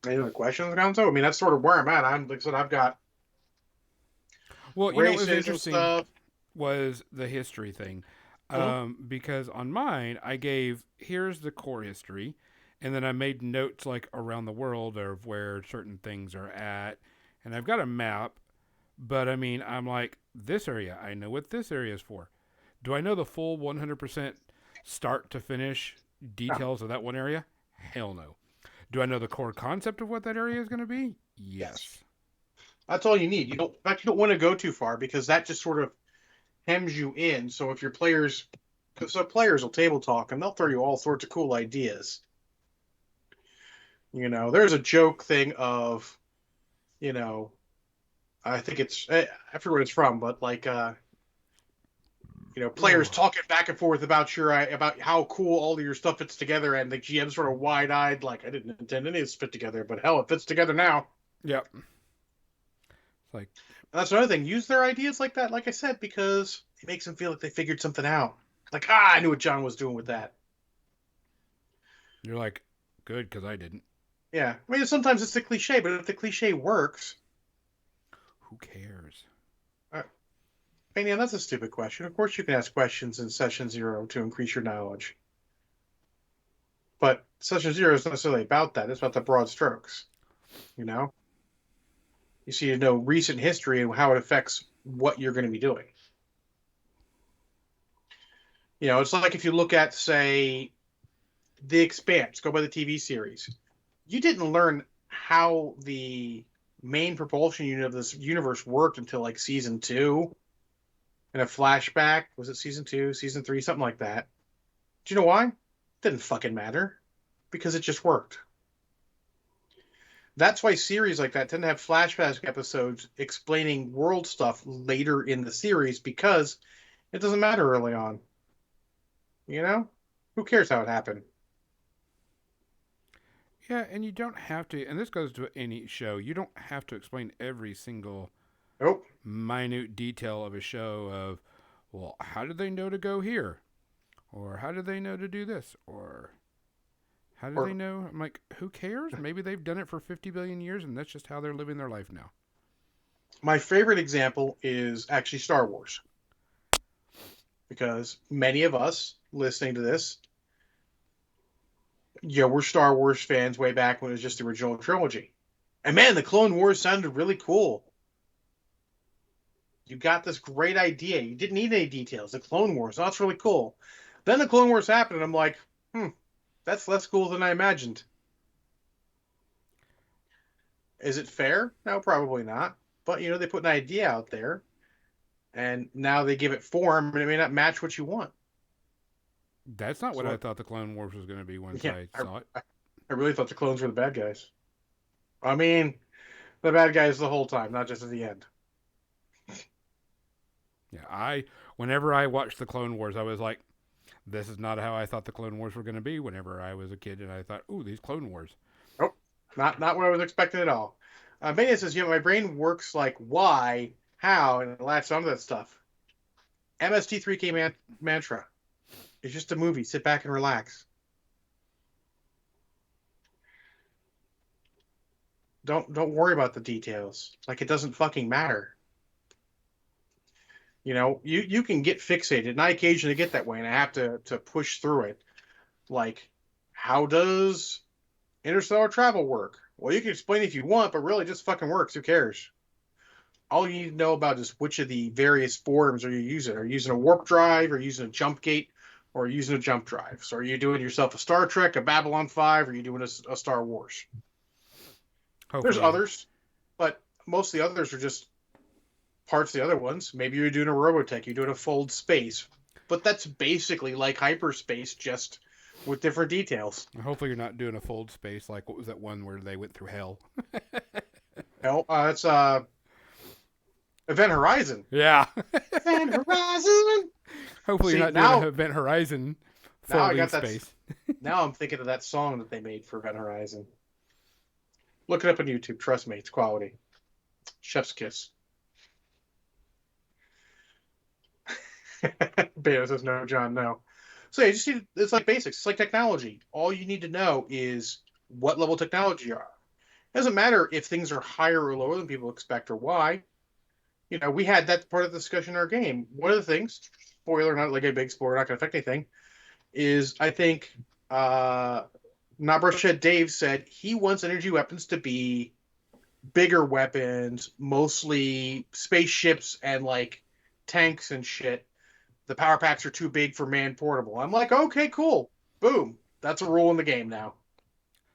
Speaker 2: Any other questions, Gonzo? I mean, that's sort of where I'm at. Like I said, I've got
Speaker 1: Well, what was
Speaker 2: races and
Speaker 1: interesting
Speaker 2: stuff.
Speaker 1: was the history thing,
Speaker 2: Mhm.
Speaker 1: because on mine I gave here's the core history, and then I made notes like around the world of where certain things are at, and I've got a map. But I mean, I'm like this area. I know what this area is for. Do I know the full 100% start to finish
Speaker 2: No.
Speaker 1: details of that one area? Hell no. Do I know the core concept of what that area is going to be?
Speaker 2: Yes.
Speaker 1: Yes.
Speaker 2: That's all you need. In fact, you don't want to go too far because that just sort of hems you in. So if your players, so players will table talk and they'll throw you all sorts of cool ideas. There's a joke thing of, you know, I think I forget where it's from, but like, players
Speaker 1: Oh,
Speaker 2: talking back and forth about how cool all of your stuff fits together, and the GM sort of wide eyed, like I didn't intend any of this to fit together, but hell, it fits together now.
Speaker 1: yep. It's like
Speaker 2: That's another thing. Use their ideas like that, like I said, because it makes them feel like they figured something out. Like, I knew what John was doing with that.
Speaker 1: you're like, good because I didn't.
Speaker 2: Yeah, I mean, sometimes it's the cliche, but if the cliche works,
Speaker 1: Who cares?
Speaker 2: I mean, yeah, that's a stupid question. Of course, you can ask questions in session 0 to increase your knowledge, but session 0 is not necessarily about that. It's about the broad strokes. You know, you see to know recent history and how it affects what you're going to be doing. It's like if you look at, say, The Expanse, go by the TV series. You didn't learn how the main propulsion unit of this universe worked until like season 2 in a flashback. Was it season 2, season 3, something like that? Do you know why? It didn't fucking matter because it just worked. That's why series like that tend to have flashback episodes explaining world stuff later in the series because it doesn't matter early on. You know? Who cares how it happened?
Speaker 1: Yeah, and you don't have to, and this goes to any show, you don't have to explain every single
Speaker 2: Nope.
Speaker 1: minute detail of a show of, well, how did they know to go here? Or how did they know to do this? Or how did they
Speaker 2: Or
Speaker 1: know? I'm like, who cares? Maybe they've done it for 50 billion years and that's just how they're living their life now.
Speaker 2: my favorite example is actually Star Wars, because many of us listening to this, we're Star Wars fans way back when it was just the original trilogy. And man, the Clone Wars sounded really cool. You got this great idea. You didn't need any details. The Clone Wars, oh, that's really cool. Then the Clone Wars happened, and I'm like, that's less cool than I imagined. Is it fair? No, probably not. But they put an idea out there, and now they give it form, and it may not match what you want.
Speaker 1: That's not what
Speaker 2: So
Speaker 1: I thought the Clone Wars was going to be once
Speaker 2: yeah,
Speaker 1: I saw it.
Speaker 2: I really thought the clones were the bad guys. I mean, the bad guys the whole time, not just at the end.
Speaker 1: Yeah, whenever I watched the Clone Wars, I was like, this is not how I thought the Clone Wars were going to be whenever I was a kid, and I thought, ooh, these Clone Wars.
Speaker 2: Nope, not what I was expecting at all. Mania says, my brain works like why, how, and it latches onto that stuff. MST3K mantra. It's just a movie. Sit back and relax. Don't worry about the details. Like, it doesn't fucking matter. You can get fixated, and I occasionally get that way, and I have to push through it. Like, how does interstellar travel work? Well, you can explain if you want, but really, it just fucking works. Who cares? All you need to know about is which of the various forms are you using. Are you using a warp drive, or using a jump gate, or using a jump drive? So, are you doing yourself a Star Trek, a Babylon 5, or are you doing a Star Wars?
Speaker 1: Hopefully.
Speaker 2: There's others, but most of the others are just parts of the other ones. Maybe you're doing a Robotech, you're doing a fold space, but that's basically like hyperspace, just with different details.
Speaker 1: Hopefully you're not doing a fold space like what was that one where they went through hell?
Speaker 2: No, it's Event Horizon.
Speaker 1: Yeah.
Speaker 2: Event Horizon.
Speaker 1: Hopefully you're not doing Event Horizon folding space.
Speaker 2: Now I'm thinking of that song that they made for Event Horizon. Look it up on YouTube. Trust me, it's quality. Chef's kiss. Beta says no, John, no. So you just need, it's like basics. It's like technology. All you need to know is what level technology you are. It doesn't matter if things are higher or lower than people expect or why. We had that part of the discussion in our game. One of the things, spoiler, not like a big spoiler, not going to affect anything, is I think Nabrushhead Dave said he wants energy weapons to be bigger weapons, mostly spaceships and like tanks and shit. The power packs are too big for man portable. I'm like, okay, cool. Boom. That's a rule in the game now.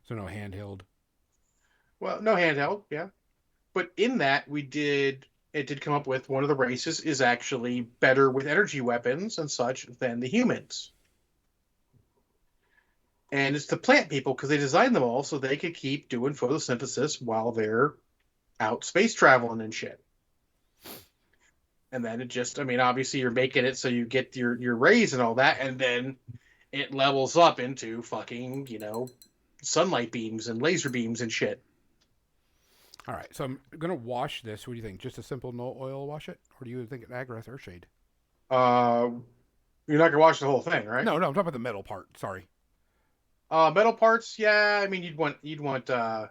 Speaker 1: So no handheld.
Speaker 2: Well, no handheld, yeah. But in that, it did come up with one of the races is actually better with energy weapons and such than the humans. And it's the plant people, because they designed them all so they could keep doing photosynthesis while they're out space traveling and shit. And then it just, obviously you're making it so you get your rays and all that, and then it levels up into fucking, sunlight beams and laser beams and shit.
Speaker 1: All right, so I'm going to wash this. What do you think? Just a simple no oil wash it? Or do you think an Agrath Earthshade?
Speaker 2: You're not going to wash the whole thing, right?
Speaker 1: No, I'm talking about the metal part. Sorry.
Speaker 2: Metal parts, yeah. You'd want a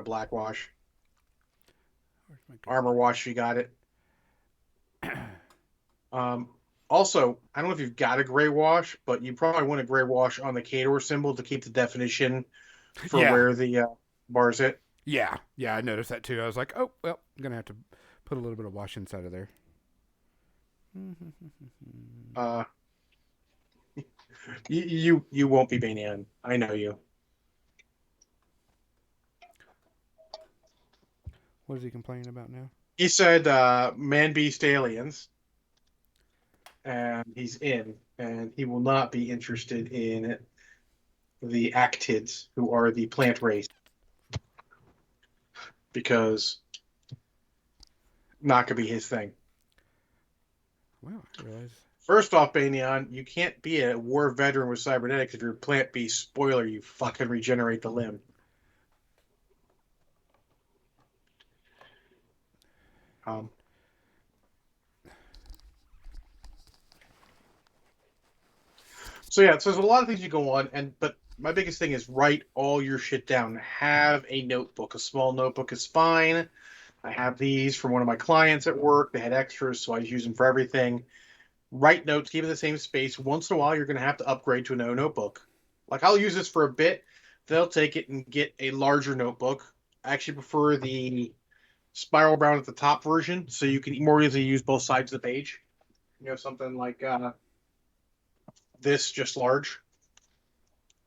Speaker 2: black wash. Armor wash, you got it. Also, I don't know if you've got a gray wash, but you probably want a gray wash on the Kador symbol to keep the definition for where the bars hit.
Speaker 1: Yeah, I noticed that too. I was like, oh, well, I'm going to have to put a little bit of wash inside of there.
Speaker 2: You won't be Banyan. I know you.
Speaker 1: What is he complaining about now?
Speaker 2: He said man-beast aliens. And he's in. And he will not be interested in the Actids, who are the plant race. Because not going to be his thing.
Speaker 1: Well, I realize
Speaker 2: First off, Banyan, you can't be a war veteran with cybernetics if you're plant beast. Spoiler, you fucking regenerate the limb. Um, so yeah, so there's a lot of things you go on, but my biggest thing is write all your shit down. Have a notebook. A small notebook is fine. I have these from one of my clients at work. They had extras, so I use them for everything. Write notes, keep it in the same space. Once in a while, you're going to have to upgrade to a no notebook. Like, I'll use this for a bit. They'll take it and get a larger notebook. I actually prefer the spiral bound at the top version, so you can more easily use both sides of the page. You know, something like this, just large,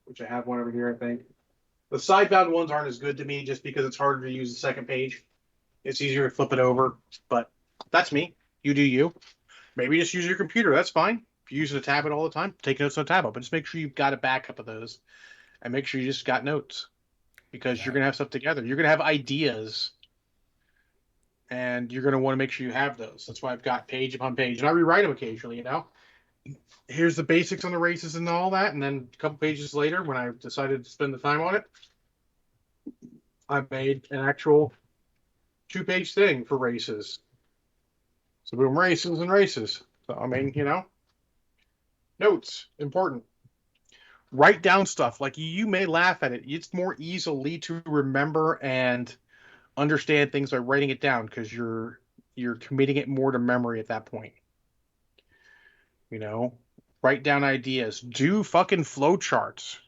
Speaker 2: which I have one over here, I think. The side bound ones aren't as good to me just because it's harder to use the second page. It's easier to flip it over, but that's me. You do you. Maybe just use your computer. That's fine. If you use a tablet all the time, take notes on a tablet, but just make sure you've got a backup of those and make sure you just got notes because you're going to have stuff together. You're going to have ideas and you're going to want to make sure you have those. That's why I've got page upon page and I rewrite them occasionally, you know. Here's the basics on the races and all that. And then a couple pages later, when I decided to spend the time on it, I made an actual 2-page thing for races. So boom, races and races. So, I mean, you know, notes, important. Write down stuff. Like, you may laugh at it. It's more easily to remember and understand things by writing it down because you're committing it more to memory at that point. You know, write down ideas. Do fucking flow charts.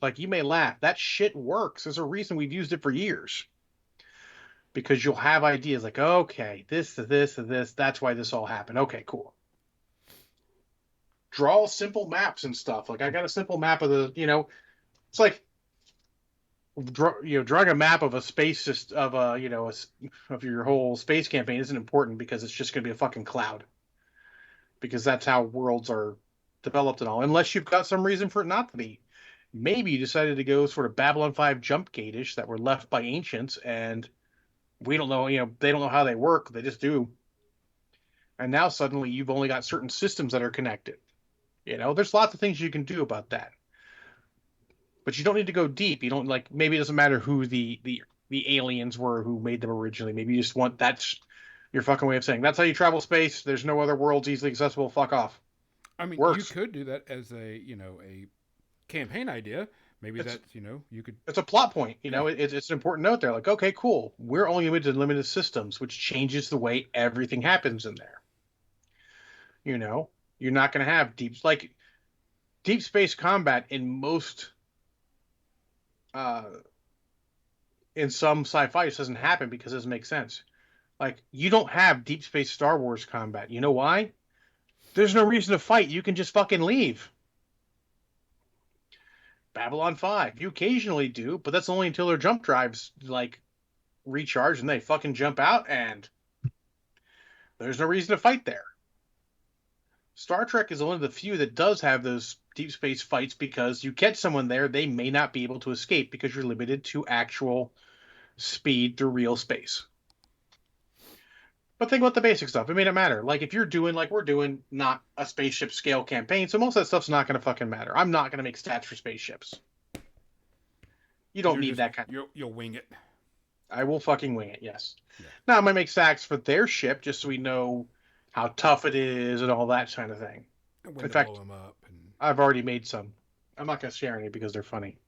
Speaker 2: Like, you may laugh. That shit works. There's a reason we've used it for years. Because you'll have ideas like, okay, this to this to this. That's why this all happened. Okay, cool. Draw simple maps and stuff. Like, I got a simple map of the, you know, it's like, drawing a map of a space of a, you know, of your whole space campaign isn't important because it's just going to be a fucking cloud. Because that's how worlds are developed and all. Unless you've got some reason for it not to be. Maybe you decided to go sort of Babylon 5 jump gate-ish that were left by ancients and we don't know, you know, they don't know how they work. They just do. And now suddenly you've only got certain systems that are connected. You know, there's lots of things you can do about that. But you don't need to go deep. You don't like, maybe it doesn't matter who the aliens were who made them originally. Maybe you just want, that's your fucking way of saying, that's how you travel space. There's no other worlds easily accessible. Fuck off.
Speaker 1: I mean,
Speaker 2: Works.
Speaker 1: you could do that as a, you know, a campaign idea. Maybe that's, you know, you could.
Speaker 2: It's a plot point. You know, it's an important note there. Like, okay, cool. We're only limited to limited systems, which changes the way everything happens in there. You know, you're not going to have deep space combat in most, in some sci-fi, it doesn't happen because it doesn't make sense. Like, you don't have deep space Star Wars combat. You know why? There's no reason to fight. You can just fucking leave. Babylon 5, you occasionally do, but that's only until their jump drives like recharge and they fucking jump out and there's no reason to fight there. Star Trek is one of the few that does have those deep space fights because you catch someone there, they may not be able to escape because you're limited to actual speed through real space. But think about the basic stuff. It may not matter. Like, if you're doing, like we're doing, not a spaceship scale campaign, so most of that stuff's not going to fucking matter. I'm not going to make stats for spaceships. You don't need that kind of...
Speaker 1: You'll wing it.
Speaker 2: I will fucking wing it, yes. Yeah. Now, I might make stats for their ship just so we know how tough it is and all that kind of thing. In fact, blow them up and... I've already made some. I'm not going to share any because they're funny.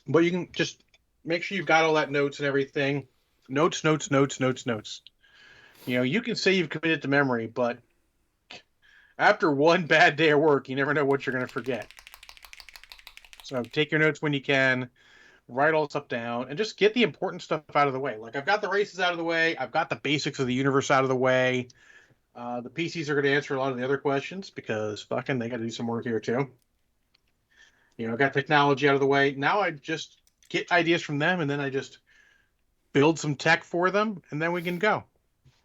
Speaker 2: But you can just... make sure you've got all that notes and everything. Notes. You know, you can say you've committed to memory, but after one bad day of work, you never know what you're going to forget. So take your notes when you can, write all this stuff down, and just get the important stuff out of the way. Like, I've got the races out of the way. I've got the basics of the universe out of the way. The PCs are going to answer a lot of the other questions because fucking they got to do some work here too. You know, I got technology out of the way. Now I just get ideas from them, and then I just build some tech for them, and then we can go.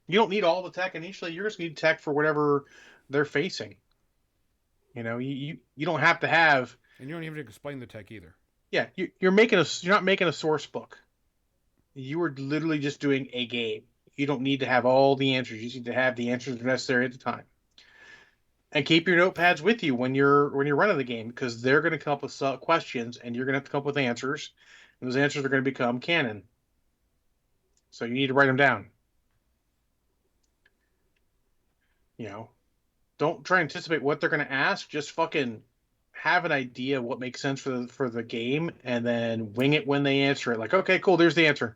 Speaker 2: You don't need all the tech initially. You just need tech for whatever they're facing. You know, you don't have to have...
Speaker 1: And you don't even explain the tech either.
Speaker 2: Yeah, you're not making a source book. You are literally just doing a game. You don't need to have all the answers. You just need to have the answers necessary at the time. And keep your notepads with you when you're running the game, because they're going to come up with questions and you're going to have to come up with answers. And those answers are going to become canon. So you need to write them down. You know, don't try and anticipate what they're going to ask. Just fucking have an idea of what makes sense for the game, and then wing it when they answer it. Like, okay, cool, there's the answer.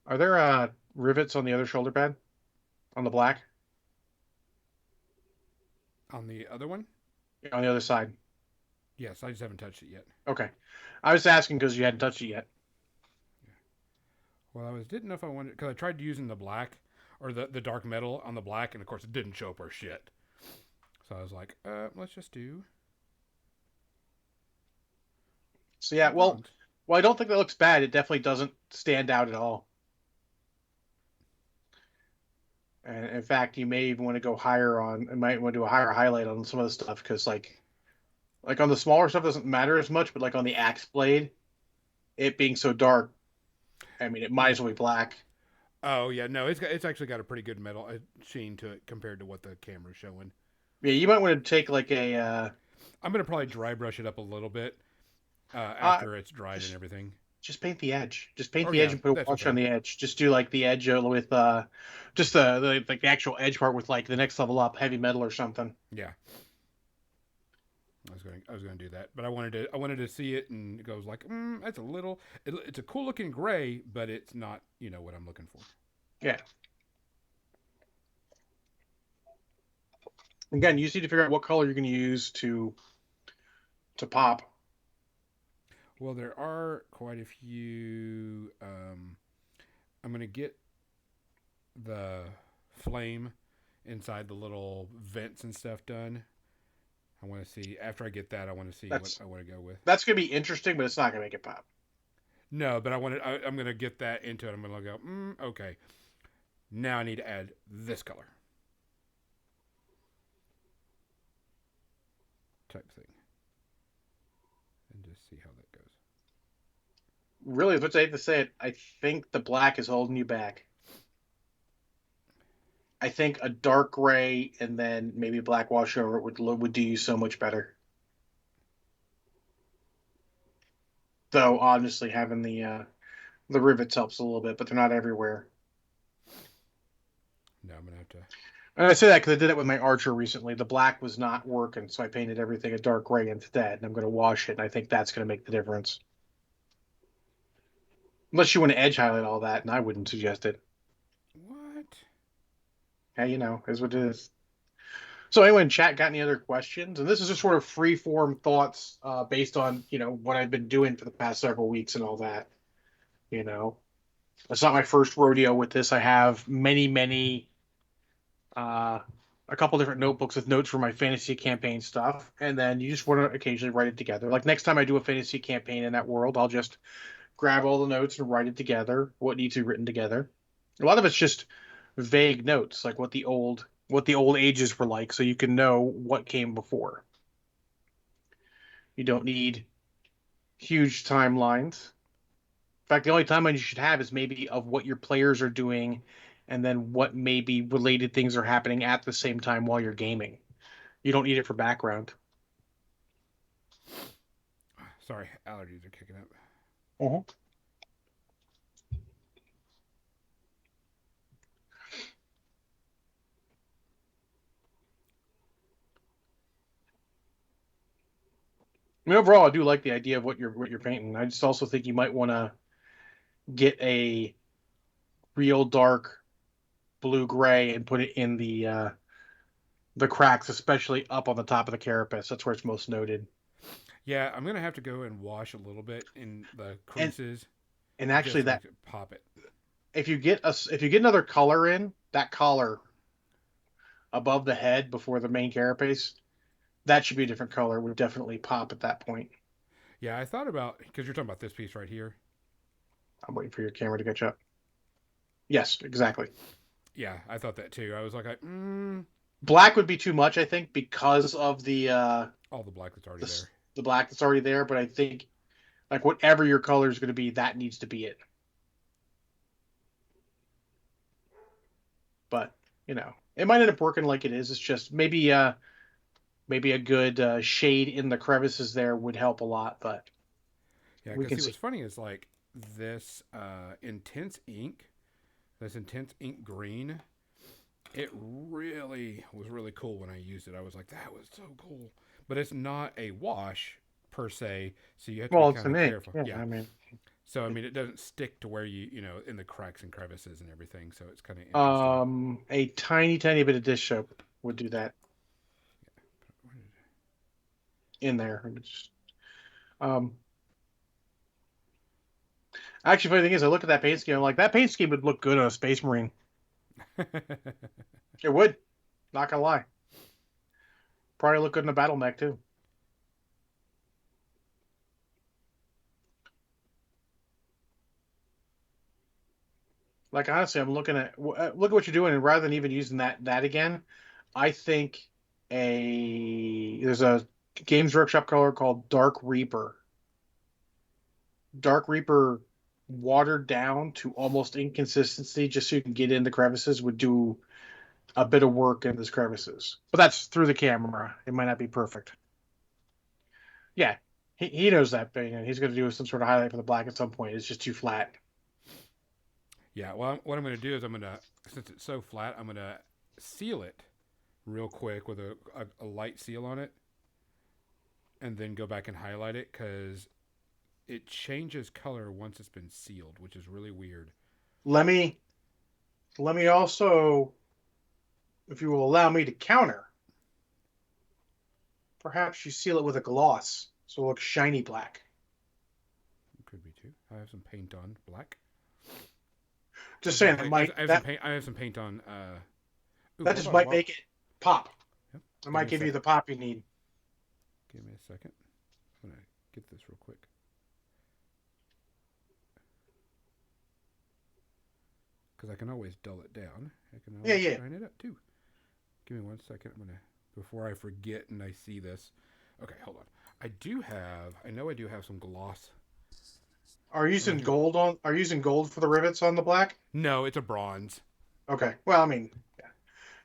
Speaker 2: Are there rivets on the other shoulder pad on the black
Speaker 1: On the other one?
Speaker 2: on the other side?
Speaker 1: Yes, I just haven't touched it yet.
Speaker 2: Okay, I was asking because you hadn't touched it yet.
Speaker 1: Well, didn't know if I wanted, because I tried using the black or the dark metal on the black, and of course it didn't show up or shit. So I was like, let's just do.
Speaker 2: So yeah, well, I don't think that looks bad. It definitely doesn't stand out at all. And in fact, you may even want to go higher on. You might want to do a higher highlight on some of the stuff, because like on the smaller stuff doesn't matter as much, but like on the axe blade, it being so dark, I mean, it might as well be black.
Speaker 1: Oh yeah, no, it's actually got a pretty good metal sheen to it compared to what the camera's showing.
Speaker 2: Yeah, you might want to take like a.
Speaker 1: I'm gonna probably dry brush it up a little bit after it's dried and everything.
Speaker 2: Just paint the edge. Just paint the edge and put a wash
Speaker 1: okay.
Speaker 2: on the edge. Just do like the edge with just the actual edge part with like the next level up, heavy metal or something.
Speaker 1: Yeah. I was gonna do that, but I wanted to see it, and it goes like, that's a little. It's a cool looking gray, but it's not what I'm looking for.
Speaker 2: Yeah. Again, you just need to figure out what color you're going to use to pop.
Speaker 1: Well, there are quite a few. I'm gonna get the flame inside the little vents and stuff done. I want to see, after I get that, I want to see what I want to go with.
Speaker 2: That's going to be interesting, but it's not going to make it pop.
Speaker 1: No, but I'm going to get that into it. I'm going to go, okay. Now I need to add this color. Type thing. And just see how that goes.
Speaker 2: Really, if I hate to say it, I think the black is holding you back. I think a dark gray and then maybe black wash over it would do you so much better. Though honestly, having the rivets helps a little bit, but they're not everywhere.
Speaker 1: No, I'm gonna have to.
Speaker 2: And I say that because I did it with my Archer recently. The black was not working, so I painted everything a dark gray instead, and I'm going to wash it, and I think that's going to make the difference. Unless you want to edge highlight all that, and I wouldn't suggest it.
Speaker 1: What?
Speaker 2: Yeah, is what it is. So anyone in chat got any other questions? And this is just sort of free-form thoughts based on, what I've been doing for the past several weeks and all that. It's not my first rodeo with this. I have many, a couple different notebooks with notes for my fantasy campaign stuff. And then you just want to occasionally write it together. Like next time I do a fantasy campaign in that world, I'll just grab all the notes and write it together, what needs to be written together. A lot of it's just vague notes, like what the old ages were like, so you can know what came before. You don't need huge timelines. In fact, the only timeline you should have is maybe of what your players are doing, and then what maybe related things are happening at the same time while you're gaming. You don't need it for background.
Speaker 1: Sorry, allergies are kicking up.
Speaker 2: Uh-huh. I mean, overall, I do like the idea of what you're painting. I just also think you might want to get a real dark blue-gray and put it in the cracks, especially up on the top of the carapace. That's where it's most noted.
Speaker 1: Yeah, I'm gonna have to go and wash a little bit in the creases.
Speaker 2: And actually, that
Speaker 1: pop it.
Speaker 2: If you get another color in that collar above the head before the main carapace, that should be a different color. Would definitely pop at that point.
Speaker 1: Yeah, I thought about, because you're talking about this piece right here.
Speaker 2: I'm waiting for your camera to catch up. Yes, exactly.
Speaker 1: Yeah, I thought that too. I was like,
Speaker 2: black would be too much, I think, because of the
Speaker 1: all the black that's already there.
Speaker 2: The black that's already there, but I think like whatever your color is going to be, that needs to be it. but it might end up working like it is. It's just maybe a good shade in the crevices there would help a lot, but
Speaker 1: Yeah,
Speaker 2: we
Speaker 1: because
Speaker 2: can
Speaker 1: see,
Speaker 2: see.
Speaker 1: what's funny is like this this intense ink green. It really was really cool when I used it. I was like, that was so cool. But it's not a wash per se, so you have to be
Speaker 2: Well, it's
Speaker 1: kind
Speaker 2: an
Speaker 1: of
Speaker 2: ink.
Speaker 1: careful.
Speaker 2: Yeah,
Speaker 1: Yeah.
Speaker 2: I mean,
Speaker 1: So I mean, it doesn't stick to where you know in the cracks and crevices and everything. So it's kind of interesting.
Speaker 2: a tiny bit of dish soap would do that in there. Um, Actually, funny thing is, I look at that paint scheme. I'm like, that paint scheme would look good on a Space Marine. It would. Not gonna lie. Probably look good in a battle mech too. Like honestly, I'm looking at look at what you're doing, and rather than even using that again, I think there's a Games Workshop color called Dark Reaper. Dark Reaper watered down to almost inconsistency, just so you can get in the crevices, would do a bit of work in those crevices. But that's through the camera. It might not be perfect. Yeah, he knows that, but he's going to do some sort of highlight for the black at some point. It's just too flat.
Speaker 1: Yeah. Well, what I'm going to do is since it's so flat, I'm going to seal it real quick with a light seal on it, and then go back and highlight it because it changes color once it's been sealed, which is really weird.
Speaker 2: Let me also, if you will allow me to counter, perhaps you seal it with a gloss so it looks shiny black.
Speaker 1: Could be too. I have some paint on black.
Speaker 2: Just saying that might
Speaker 1: I have some paint on. Ooh,
Speaker 2: that
Speaker 1: hold
Speaker 2: just
Speaker 1: on.
Speaker 2: might make it pop.
Speaker 1: Yep.
Speaker 2: It might give you the pop you need.
Speaker 1: Give me a second. I'm gonna get this real quick. Because I can always dull it down. I can always
Speaker 2: Yeah.
Speaker 1: shine it up too. Give me 1 second. I'm gonna before I forget and I see this. Okay, hold on. I know I do have some gloss.
Speaker 2: Are you using gold on? Are you using gold for the rivets on the black?
Speaker 1: No, it's a bronze.
Speaker 2: Okay. Well, I mean, yeah.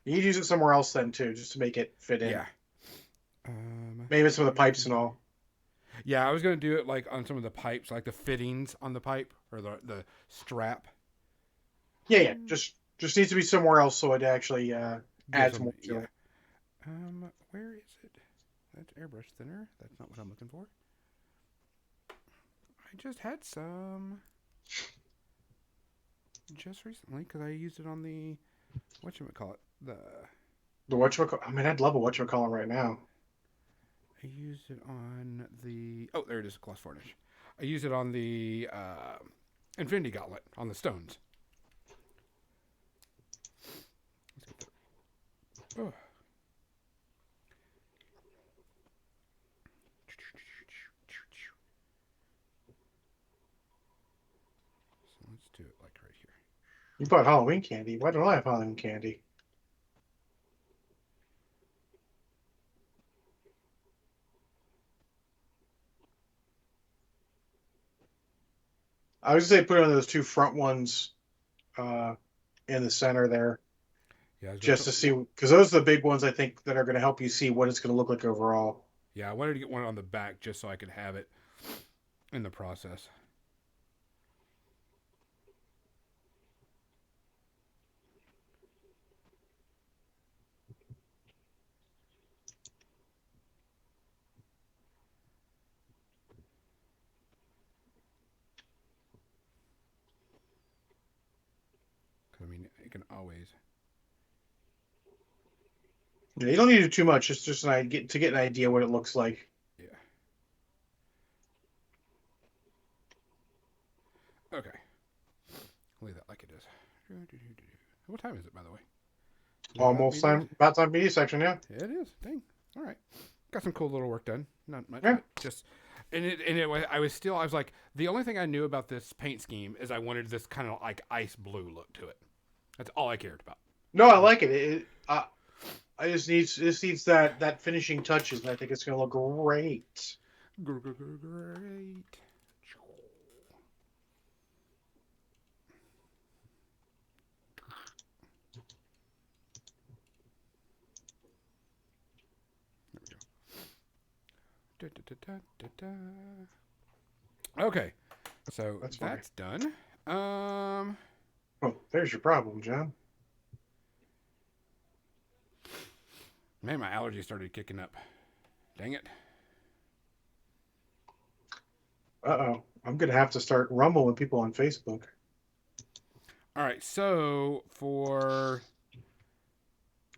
Speaker 2: You could use it somewhere else then too, just to make it fit in.
Speaker 1: Yeah.
Speaker 2: Maybe some of the pipes and all.
Speaker 1: Yeah, I was gonna do it like on some of the pipes, like the fittings on the pipe or the strap.
Speaker 2: Yeah. Just needs to be somewhere else so it actually adds more to
Speaker 1: Yeah.
Speaker 2: it.
Speaker 1: Where is it? That's airbrush thinner. That's not what I'm looking for. I just had some just recently because I used it on the whatchamacallit,
Speaker 2: The whatchamacallit. I mean, I'd love a whatchamacallit right now.
Speaker 1: I used it on the there it is, gloss varnish. I used it on the Infinity Gauntlet on the stones. Oh. So let's do it like right here.
Speaker 2: You bought Halloween candy. Why don't I have Halloween candy? I was gonna say put on those two front ones in the center there.
Speaker 1: Yeah,
Speaker 2: Just to see, because those are the big ones I think that are going to help you see what it's going to look like overall.
Speaker 1: Yeah, I wanted to get one on the back just so I could have it in the process. I mean, it can always.
Speaker 2: Yeah, you don't need to do too much. It's just get an idea what it looks like.
Speaker 1: Yeah. Okay. Leave that like it is. What time is it, by the way?
Speaker 2: Almost time, about time media section, yeah.
Speaker 1: It is. Dang. All right. Got some cool little work done. Not much,
Speaker 2: Yeah.
Speaker 1: but just. I was like, the only thing I knew about this paint scheme is I wanted this kind of like ice blue look to it. That's all I cared about.
Speaker 2: No, I like it. I just needs that finishing touches, and I think it's going to look great.
Speaker 1: Great. Okay, so
Speaker 2: That's fine.
Speaker 1: that's done.
Speaker 2: Oh, there's your problem, John.
Speaker 1: Man, my allergies started kicking up. Dang it.
Speaker 2: Uh-oh. I'm going to have to start rumbling people on Facebook.
Speaker 1: All right, so for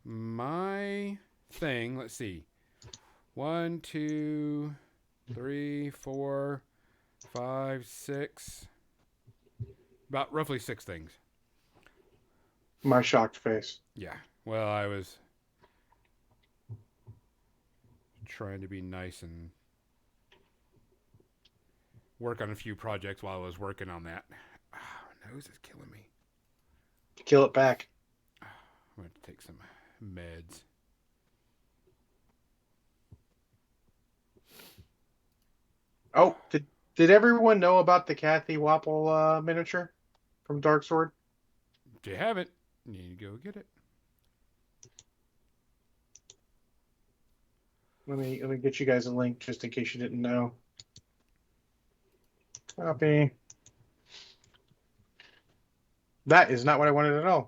Speaker 1: my thing, let's see. 1, 2, 3, 4, 5, 6. About roughly 6 things.
Speaker 2: My shocked face.
Speaker 1: Yeah. Well, I was trying to be nice and work on a few projects while I was working on that. Oh, my nose is killing me.
Speaker 2: Kill it back.
Speaker 1: I'm going to take some meds.
Speaker 2: Oh, did everyone know about the Kathy Wapple miniature from Dark Sword?
Speaker 1: If you haven't, you need to go get it.
Speaker 2: Let me get you guys a link just in case you didn't know. Copy. That is not what I wanted to know.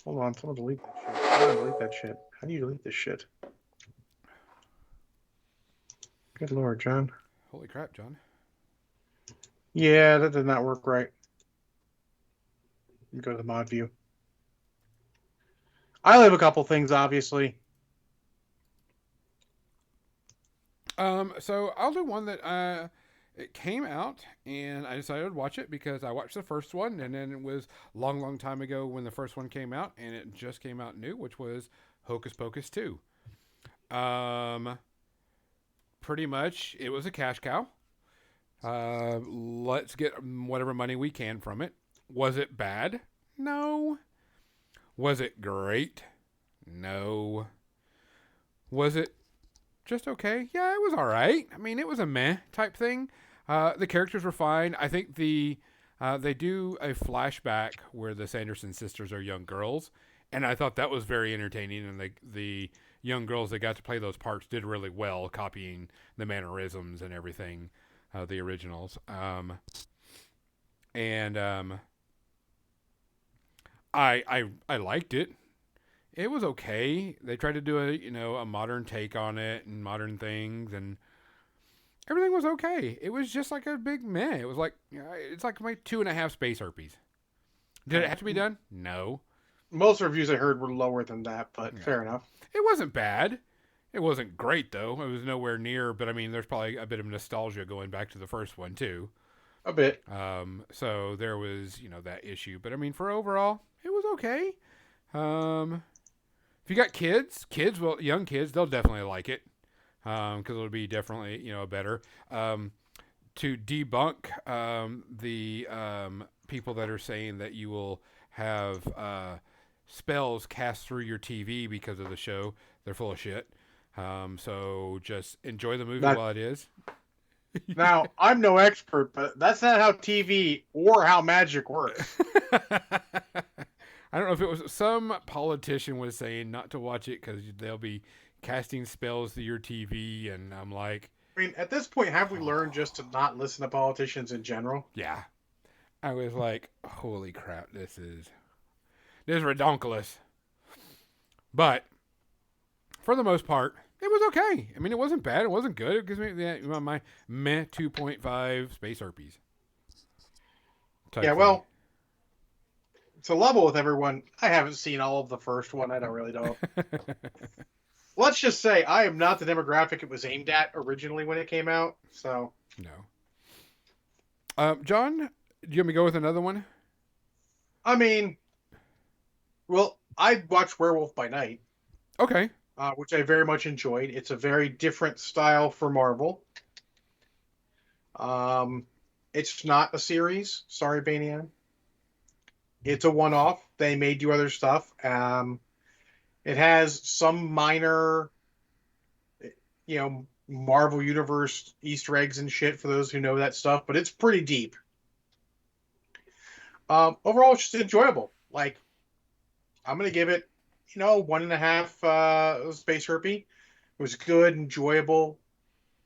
Speaker 2: Hold on, someone delete that shit. Hold on, delete that shit. How do you delete this shit? Good lord, John.
Speaker 1: Holy crap, John.
Speaker 2: Yeah, that did not work right. Go to the mod view. I leave a couple things, obviously.
Speaker 1: So I'll do one that it came out and I decided to watch it because I watched the first one and then it was long time ago when the first one came out and it just came out new, which was Hocus Pocus 2. Pretty much it was a cash cow. Let's get whatever money we can from it. Was it bad? No. Was it great? No. Was it just okay? Yeah, it was all right. I mean, it was a meh type thing. The characters were fine. I think they do a flashback where the Sanderson sisters are young girls, and I thought that was very entertaining. And the young girls that got to play those parts did really well, copying the mannerisms and everything, the originals. I liked it. It was okay. They tried to do a modern take on it and modern things, and everything was okay. It was just like a big meh. It was like it's like my 2.5 space herpes. Did it have to be done? No.
Speaker 2: Most reviews I heard were lower than that, but
Speaker 1: Yeah.
Speaker 2: fair enough.
Speaker 1: It wasn't bad. It wasn't great though. It was nowhere near. But I mean, there's probably a bit of nostalgia going back to the first one too.
Speaker 2: A bit.
Speaker 1: So there was that issue. But I mean, for overall, it was okay. If you got young kids, they'll definitely like it because it'll be definitely better. To debunk the people that are saying that you will have spells cast through your TV because of the show, they're full of shit. So just enjoy the movie while it is.
Speaker 2: Now, I'm no expert, but that's not how TV or how magic works.
Speaker 1: I don't know if it was some politician was saying not to watch it because they'll be casting spells to your TV, and I'm like,
Speaker 2: I mean, at this point, have we learned just to not listen to politicians in general?
Speaker 1: yeah. I was like, holy crap, this is redonkulous. But for the most part, it was okay. I mean, it wasn't bad. It wasn't good. It gives me my meh 2.5 space herpes.
Speaker 2: Yeah, well, to level with everyone, I haven't seen all of the first one. I don't really know. Let's just say I am not the demographic it was aimed at originally when it came out. So
Speaker 1: no. John, do you want me to go with another one?
Speaker 2: I mean, well, I watched Werewolf by Night.
Speaker 1: Okay.
Speaker 2: Which I very much enjoyed. It's a very different style for Marvel. It's not a series. Sorry, Banian. It's a one-off. They may do other stuff. It has some minor, Marvel Universe Easter eggs and shit for those who know that stuff, but it's pretty deep. Overall, it's just enjoyable. Like, I'm going to give it, 1.5 space herpy, It was good, enjoyable.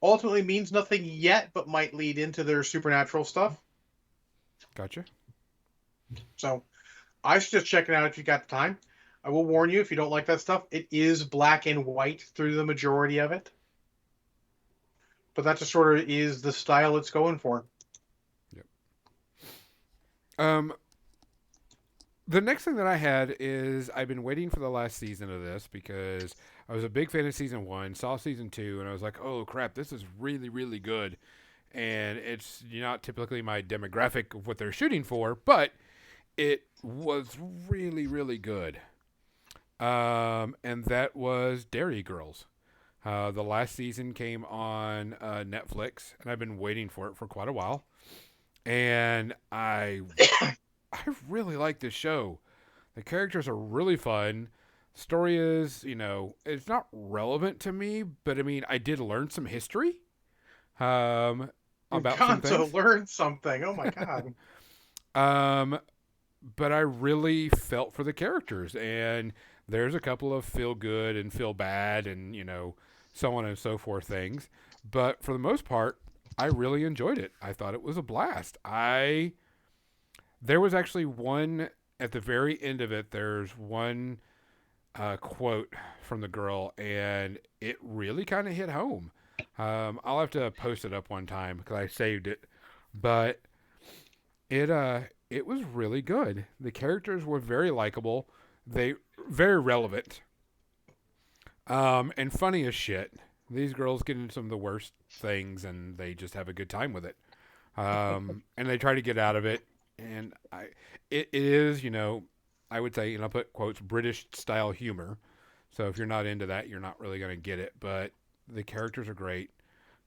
Speaker 2: Ultimately means nothing yet, but might lead into their supernatural stuff.
Speaker 1: Gotcha.
Speaker 2: So I suggest checking it out if you got the time. I will warn you, if you don't like that stuff, it is black and white through the majority of it. But that just sort of is the style it's going for.
Speaker 1: Yep. Um, the next thing that I had is I've been waiting for the last season of this because I was a big fan of season 1, saw season 2, and I was like, oh crap, this is really, really good. And it's not typically my demographic of what they're shooting for, but it was really, really good. And that was Dairy Girls. The last season came on Netflix, and I've been waiting for it for quite a while. And I really like this show. The characters are really fun. Story is, it's not relevant to me, but I mean, I did learn some history about some
Speaker 2: Gonzo
Speaker 1: things.
Speaker 2: learned something. Oh my god.
Speaker 1: Um, but I really felt for the characters, and there's a couple of feel good and feel bad, and so on and so forth things. But for the most part, I really enjoyed it. I thought it was a blast. There was actually one at the very end of it. There's one quote from the girl, and it really kind of hit home. I'll have to post it up one time because I saved it, but it was really good. The characters were very likable. They very relevant. And funny as shit. These girls get into some of the worst things, and they just have a good time with it. And they try to get out of it. And it is, I would say, I'll put quotes, British style humor. So if you're not into that, you're not really going to get it. But the characters are great.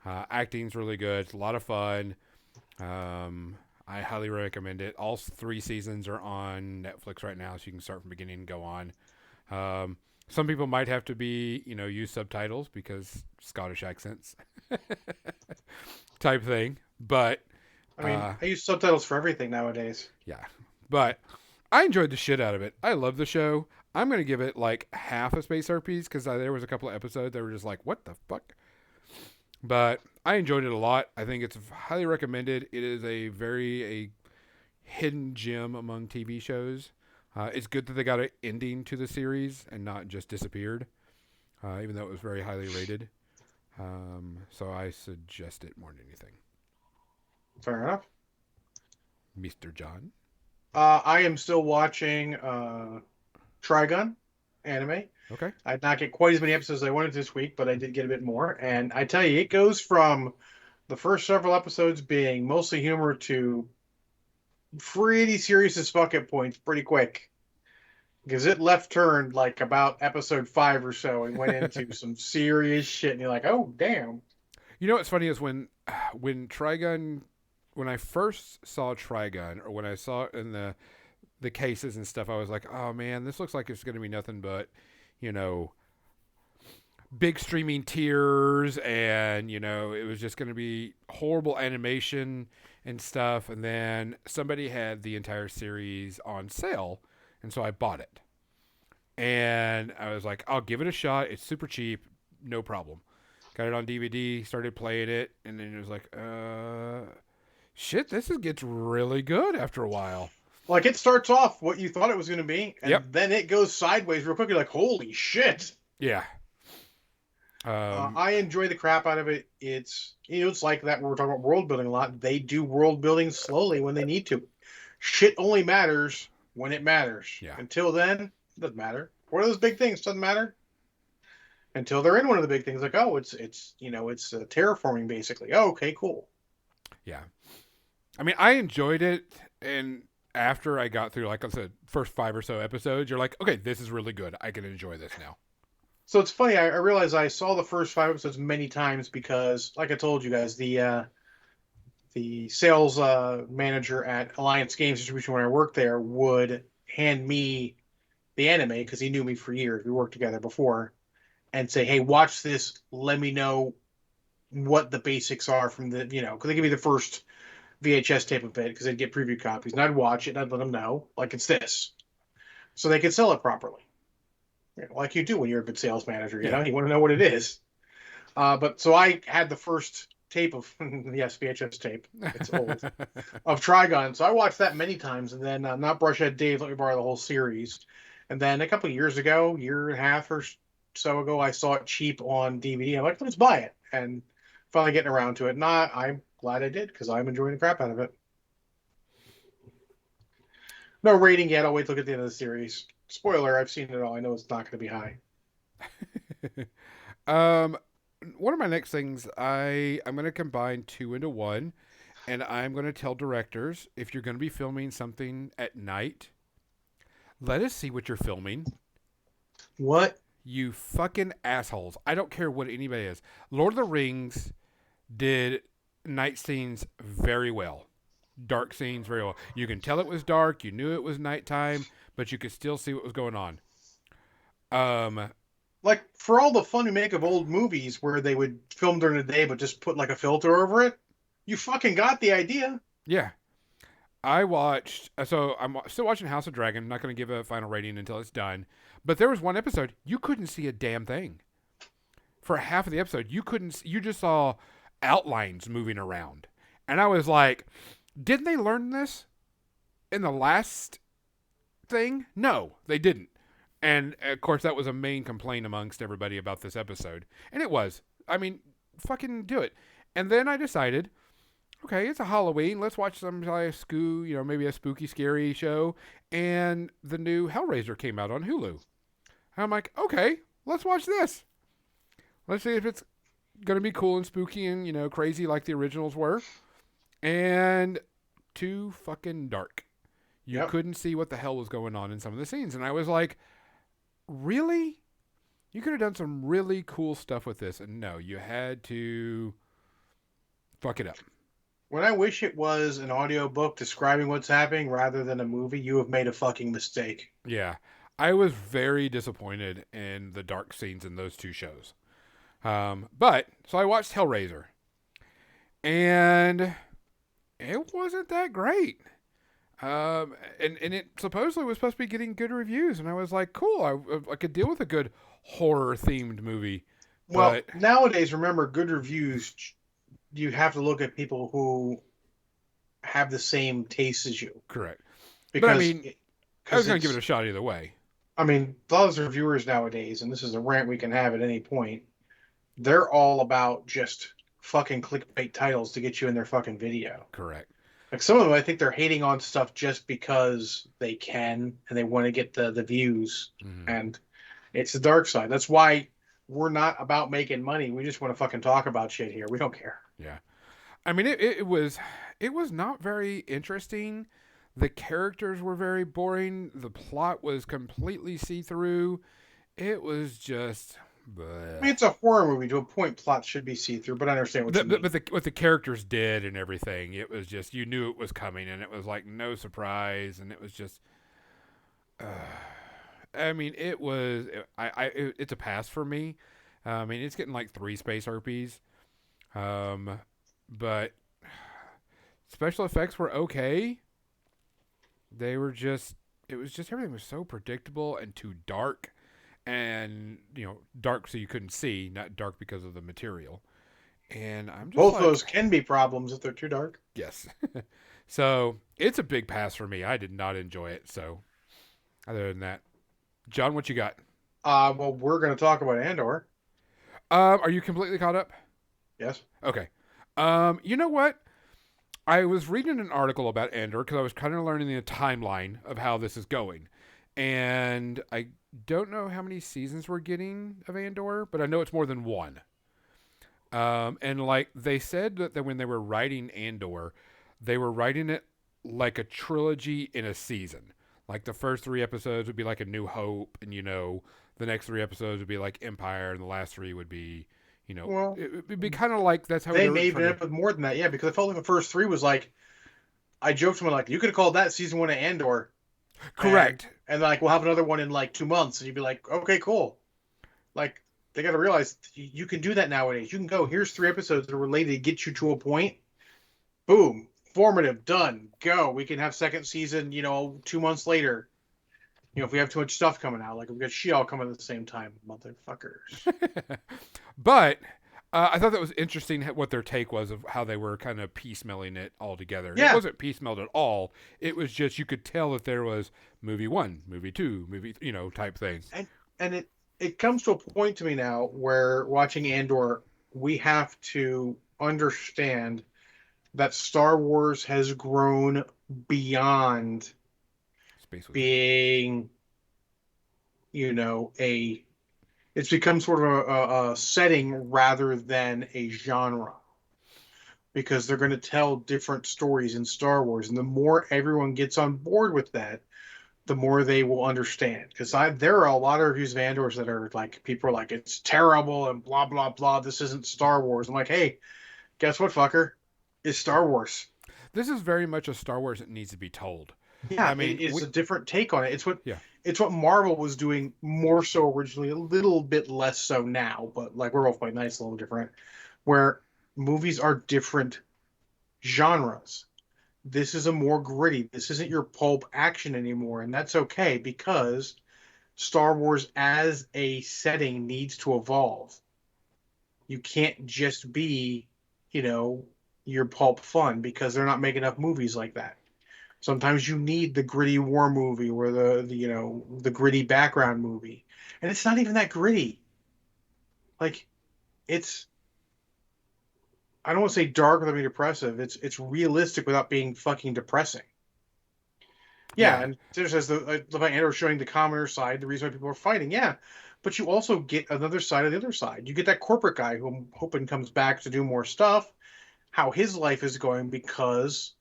Speaker 1: Acting's really good. It's a lot of fun. I highly recommend it. All 3 seasons are on Netflix right now, so you can start from beginning and go on. Some people might have to be, use subtitles because Scottish accents type thing. But
Speaker 2: I mean, I use subtitles for everything nowadays.
Speaker 1: yeah, but I enjoyed the shit out of it. I love the show. I'm going to give it like half a Space Herpes because there was a couple of episodes that were just like, what the fuck? But I enjoyed it a lot. I think it's highly recommended. It is a hidden gem among TV shows. It's good that they got an ending to the series and not just disappeared, even though it was very highly rated. So I suggest it more than anything.
Speaker 2: Fair enough.
Speaker 1: Mr. John?
Speaker 2: I am still watching Trigun anime.
Speaker 1: Okay.
Speaker 2: I did not get quite as many episodes as I wanted this week, but I did get a bit more. And I tell you, it goes from the first several episodes being mostly humor to pretty serious as fuck at points pretty quick. Because it left turned like about episode 5 or so and went into some serious shit. And you're like, oh, damn.
Speaker 1: You know what's funny is when Trigun, when I first saw Trigun, or when I saw it in the cases and stuff, I was like, oh man, this looks like it's going to be nothing but, big streaming tears, and it was just going to be horrible animation and stuff. And then somebody had the entire series on sale, and so I bought it. And I was like, I'll give it a shot. It's super cheap, no problem. Got it on DVD, started playing it, and then it was like, shit, gets really good after a while.
Speaker 2: Like, it starts off what you thought it was going to be, and
Speaker 1: Yep.
Speaker 2: then it goes sideways real quick. You're like, holy shit.
Speaker 1: Yeah.
Speaker 2: I enjoy the crap out of it. It's like that when we're talking about world building a lot. They do world building slowly when they need to. Shit only matters when it matters.
Speaker 1: Yeah.
Speaker 2: Until then, it doesn't matter. One of those big things doesn't matter. Until they're in one of the big things, like, oh, it's terraforming basically. Oh, okay, cool.
Speaker 1: Yeah. I mean, I enjoyed it, and after I got through, like I said, first 5 or so episodes, you're like, okay, this is really good. I can enjoy this now.
Speaker 2: So it's funny. I realized I saw the first 5 episodes many times because, like I told you guys, the sales manager at Alliance Games Distribution when I worked there would hand me the anime because he knew me for years. We worked together before, and say, "Hey, watch this. Let me know what the basics are from the because they give me the first VHS tape of it because they'd get preview copies, and I'd watch it and I'd let them know like it's this, so they could sell it properly, like you do when you're a good sales manager. You want to know what it is. But so I had the first tape of yes, VHS tape. It's old of Trigun. So I watched that many times, and then Not Brushhead Dave let me borrow the whole series. And then a couple of years ago, year and a half or so ago, I saw it cheap on DVD. I'm like, let's buy it, and finally getting around to it. And I'm glad I did because I'm enjoying the crap out of it. No rating yet. I'll wait till get the end of the series. Spoiler: I've seen it all. I know it's not going to be high.
Speaker 1: One of my next things, I'm going to combine two into one, and I'm going to tell directors, if you're going to be filming something at night, let us see what you're filming.
Speaker 2: What?
Speaker 1: You fucking assholes. I don't care what anybody is. Lord of the Rings did night scenes very well. Dark scenes very well. You can tell it was dark. You knew it was nighttime, but you could still see what was going on.
Speaker 2: Like, for all the fun we make of old movies where they would film during the day but just put like a filter over it, you fucking got the idea.
Speaker 1: Yeah. I watched, so I'm still watching House of Dragon. I'm not going to give a final rating until it's done. But there was one episode, you couldn't see a damn thing. For half of the episode, you just saw outlines moving around. And I was like, didn't they learn this in the last thing? No, they didn't. And of course, that was a main complaint amongst everybody about this episode. And it was. I mean, fucking do it. And then I decided, okay, it's a Halloween. Let's watch some maybe a spooky, scary show. And the new Hellraiser came out on Hulu. And I'm like, okay, let's watch this. Let's see if it's going to be cool and spooky and, crazy like the originals were. And too fucking dark. You couldn't see what the hell was going on in some of the scenes. And I was like, really? You could have done some really cool stuff with this. And no, you had to fuck it up.
Speaker 2: When I wish it was an audiobook describing what's happening rather than a movie, you have made a fucking mistake.
Speaker 1: Yeah. I was very disappointed in the dark scenes in those two shows. So I watched Hellraiser. And it wasn't that great. And it supposedly was supposed to be getting good reviews. And I was like, cool, I could deal with a good horror-themed movie.
Speaker 2: Well, nowadays, remember, good reviews, you have to look at people who have the same taste as you.
Speaker 1: Correct.
Speaker 2: Because,
Speaker 1: but I mean, I was going to give it a shot either way.
Speaker 2: I mean, those reviewers nowadays, and this is a rant we can have at any point, they're all about just fucking clickbait titles to get you in their fucking video.
Speaker 1: Correct.
Speaker 2: Like, some of them, I think they're hating on stuff just because they can and they want to get the views. Mm-hmm. And it's the dark side. That's why we're not about making money. We just want to fucking talk about shit here. We don't care.
Speaker 1: Yeah. I mean, it was not very interesting. The characters were very boring. The plot was completely see-through. It was just...
Speaker 2: I mean, it's a horror movie. To a point, plot should be see-through, but I understand what you mean.
Speaker 1: But what the characters did and everything, it was just, you knew it was coming, and it was like no surprise, and it was just... I mean, it was... it's a pass for me. I mean, it's getting like 3 space herpes. But special effects were okay. They were just... It was just, everything was so predictable and too dark. And, dark so you couldn't see, not dark because of the material. And I'm just
Speaker 2: both like, those can be problems if they're too dark.
Speaker 1: Yes. So, it's a big pass for me. I did not enjoy it. So, other than that. John, what you got?
Speaker 2: Well, we're going to talk about Andor.
Speaker 1: Are you completely caught up?
Speaker 2: Yes.
Speaker 1: Okay. You know what? I was reading an article about Andor because I was kind of learning the timeline of how this is going. And I don't know how many seasons we're getting of Andor, but I know it's more than one. And like they said that when they were writing Andor, they were writing it like a trilogy in a season. Like the first 3 episodes would be like A New Hope, and the next 3 episodes would be like Empire, and the last 3 would be,
Speaker 2: well,
Speaker 1: it would be kind of like that's how
Speaker 2: they may end up with more than that. Yeah, because I felt like the first 3 was like, I joked to someone like, you could have called that season 1 of Andor.
Speaker 1: Correct.
Speaker 2: And like, we'll have another one in like 2 months. And you'd be like, okay, cool. Like, they got to realize you can do that nowadays. You can go, here's 3 episodes that are related to get you to a point. Boom. Formative. Done. Go. We can have second season, 2 months later. If we have too much stuff coming out. Like, we've got She-Hulk coming at the same time. Motherfuckers.
Speaker 1: But I thought that was interesting what their take was of how they were kind of piecemealing it all together. It
Speaker 2: Yeah,
Speaker 1: wasn't piecemealed at all. It was just you could tell that there was movie one, movie two, movie type thing.
Speaker 2: and it comes to a point to me now where watching Andor, we have to understand that Star Wars has grown beyond
Speaker 1: Space Wizard.
Speaker 2: being, a it's become sort of a setting rather than a genre, because they're going to tell different stories in Star Wars, and the more everyone gets on board with that, the more they will understand. Because there are a lot of reviews of Andor that are like, people are like, it's terrible and blah blah blah. This isn't Star Wars. I'm like, hey, guess what, fucker? It's Star Wars.
Speaker 1: This is very much a Star Wars that needs to be told.
Speaker 2: Yeah,
Speaker 1: I mean,
Speaker 2: it's a different take on it.
Speaker 1: yeah,
Speaker 2: It's what Marvel was doing more so originally, a little bit less so now, but like we're both quite nice, a little different. Where movies are different genres. This is a more gritty. This isn't your pulp action anymore, and that's okay because Star Wars as a setting needs to evolve. You can't just be, your pulp fun, because they're not making enough movies like that. Sometimes you need the gritty war movie or the gritty background movie. And it's not even that gritty. Like, it's, I don't want to say dark without being depressive. It's realistic without being fucking depressing. Yeah,
Speaker 1: yeah.
Speaker 2: and just as the Andor showing the commoner side, the reason why people are fighting, yeah. But you also get another side of the other side. You get that corporate guy who I'm hoping comes back to do more stuff, how his life is going because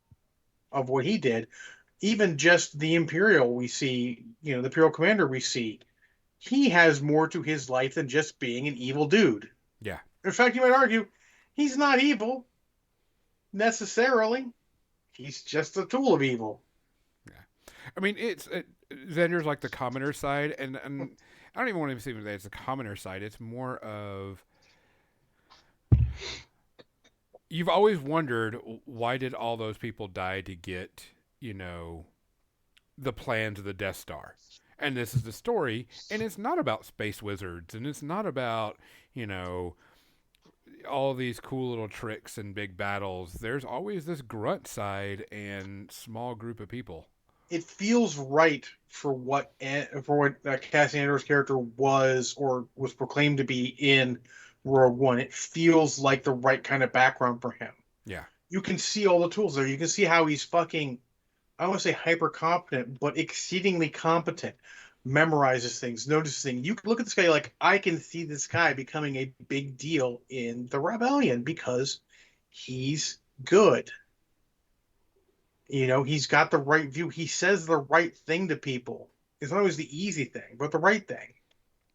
Speaker 2: of what he did. Even just the Imperial we see, the Imperial commander we see, he has more to his life than just being an evil dude.
Speaker 1: Yeah.
Speaker 2: In fact, you might argue he's not evil necessarily. He's just a tool of evil.
Speaker 1: I mean, Xander's like the commoner side, and I don't even want to say that it's the commoner side. It's more of you've always wondered why did all those people die to get the plans of the Death Star, and this is the story, and it's not about space wizards, and it's not about all these cool little tricks and big battles. There's always this grunt side and small group of people.
Speaker 2: It feels right for what Cassian Andor's character was or was proclaimed to be in Rogue One. It feels like the right kind of background for him.
Speaker 1: Yeah.
Speaker 2: You can see all the tools there. You can see how he's fucking, I don't want to say hyper competent, but exceedingly competent. Memorizes things, notices things. You can look at this guy like, I can see this guy becoming a big deal in the rebellion because he's good. He's got the right view. He says the right thing to people. It's not always the easy thing, but the right thing.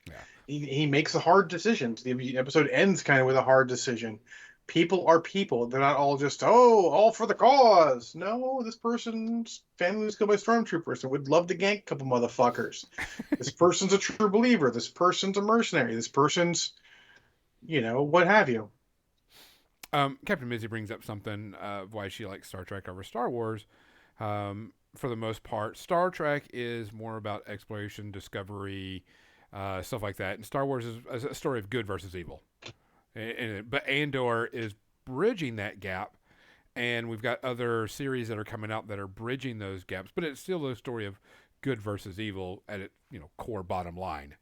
Speaker 1: Yeah.
Speaker 2: He makes the hard decisions. The episode ends kind of with a hard decision. People are people. They're not all just, all for the cause. No, this person's family was killed by stormtroopers and would love to gank a couple motherfuckers. This person's a true believer. This person's a mercenary. This person's, what have you.
Speaker 1: Captain Mizzy brings up something of why she likes Star Trek over Star Wars. For the most part, Star Trek is more about exploration, discovery, stuff like that, and Star Wars is a story of good versus evil. But Andor is bridging that gap, and we've got other series that are coming out that are bridging those gaps. But it's still a story of good versus evil at its core bottom line.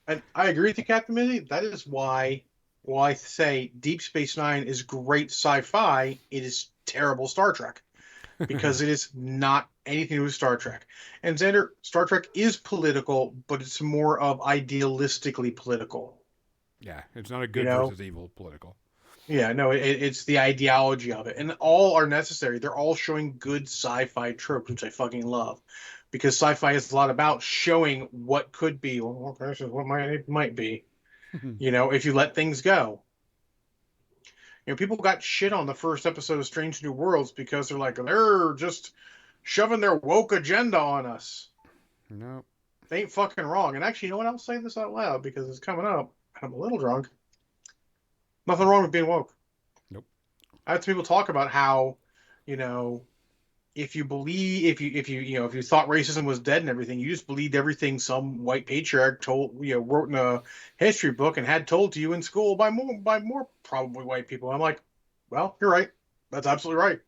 Speaker 2: And I agree with you, Captain Mizzy. That is why. Well, I say Deep Space Nine is great sci-fi. It is terrible Star Trek because it is not anything to do with Star Trek. And Xander, Star Trek is political, but it's more of idealistically political.
Speaker 1: Yeah, it's not a good versus evil political.
Speaker 2: Yeah, no, it's the ideology of it, and all are necessary. They're all showing good sci-fi tropes, which I fucking love, because sci-fi is a lot about showing what could be, or versus what might be. If you let things go. People got shit on the first episode of Strange New Worlds because they're just shoving their woke agenda on us.
Speaker 1: No.
Speaker 2: They ain't fucking wrong. And actually, you know what? I'll say this out loud because it's coming up. I'm a little drunk. Nothing wrong with being woke.
Speaker 1: Nope.
Speaker 2: I have people talk about how, if you believe, if you thought racism was dead and everything, you just believed everything some white patriarch told, wrote in a history book and had told to you in school by more probably white people. I'm like, well, you're right. That's absolutely right.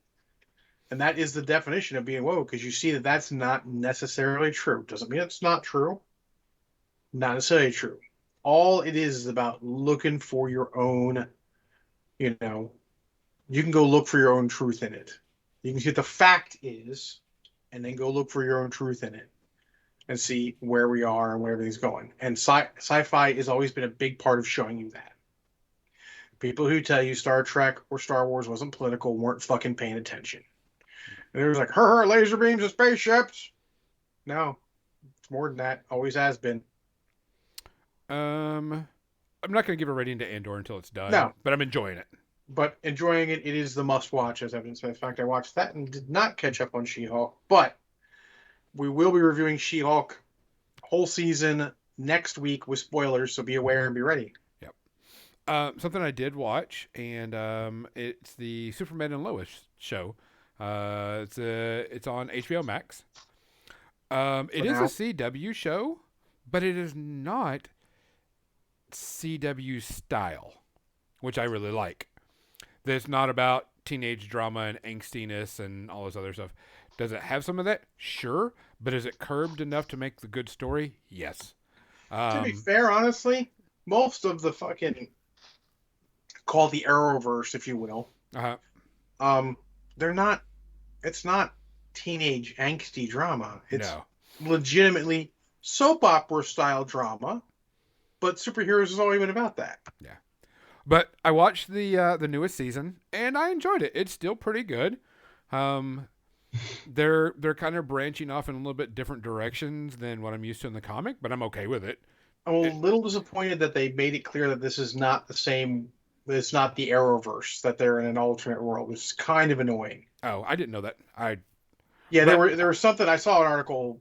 Speaker 2: And that is the definition of being woke, because you see that that's not necessarily true. Doesn't mean it's not true. Not necessarily true. All it is about looking for your own, you know, you can go look for your own truth in it. You can see what the fact is, and then go look for your own truth in it and see where we are and where everything's going. And sci-fi has always been a big part of showing you that. People who tell you Star Trek or Star Wars wasn't political weren't fucking paying attention. And it was like, laser beams and spaceships. No, it's more than that. Always has been.
Speaker 1: I'm not going to give a rating to Andor until it's done.
Speaker 2: No.
Speaker 1: But I'm enjoying it.
Speaker 2: But enjoying it, it is the must-watch, as evidenced by the fact I watched that and did not catch up on She-Hulk. But we will be reviewing She-Hulk whole season next week with spoilers, so be aware and be ready.
Speaker 1: Yep. Something I did watch, and it's the Superman and Lois show. It's on HBO Max. It is a CW show, but it is not CW style, which I really like. It's not about teenage drama and angstiness and all this other stuff. Does it have some of that? Sure. But is it curbed enough to make the good story? Yes.
Speaker 2: To be fair, honestly, most of the fucking called the Arrowverse, if you will, they're not. It's not teenage angsty drama. It's legitimately soap opera style drama, but superheroes is all even about that.
Speaker 1: Yeah. But I watched the newest season and I enjoyed it. It's still pretty good. They're kind of branching off in a little bit different directions than what I'm used to in the comic, but I'm okay with it.
Speaker 2: I'm a little disappointed that they made it clear that this is not the same. It's not the Arrowverse, that they're in an alternate world, which is kind of annoying.
Speaker 1: Oh, I didn't know that.
Speaker 2: There was something, I saw an article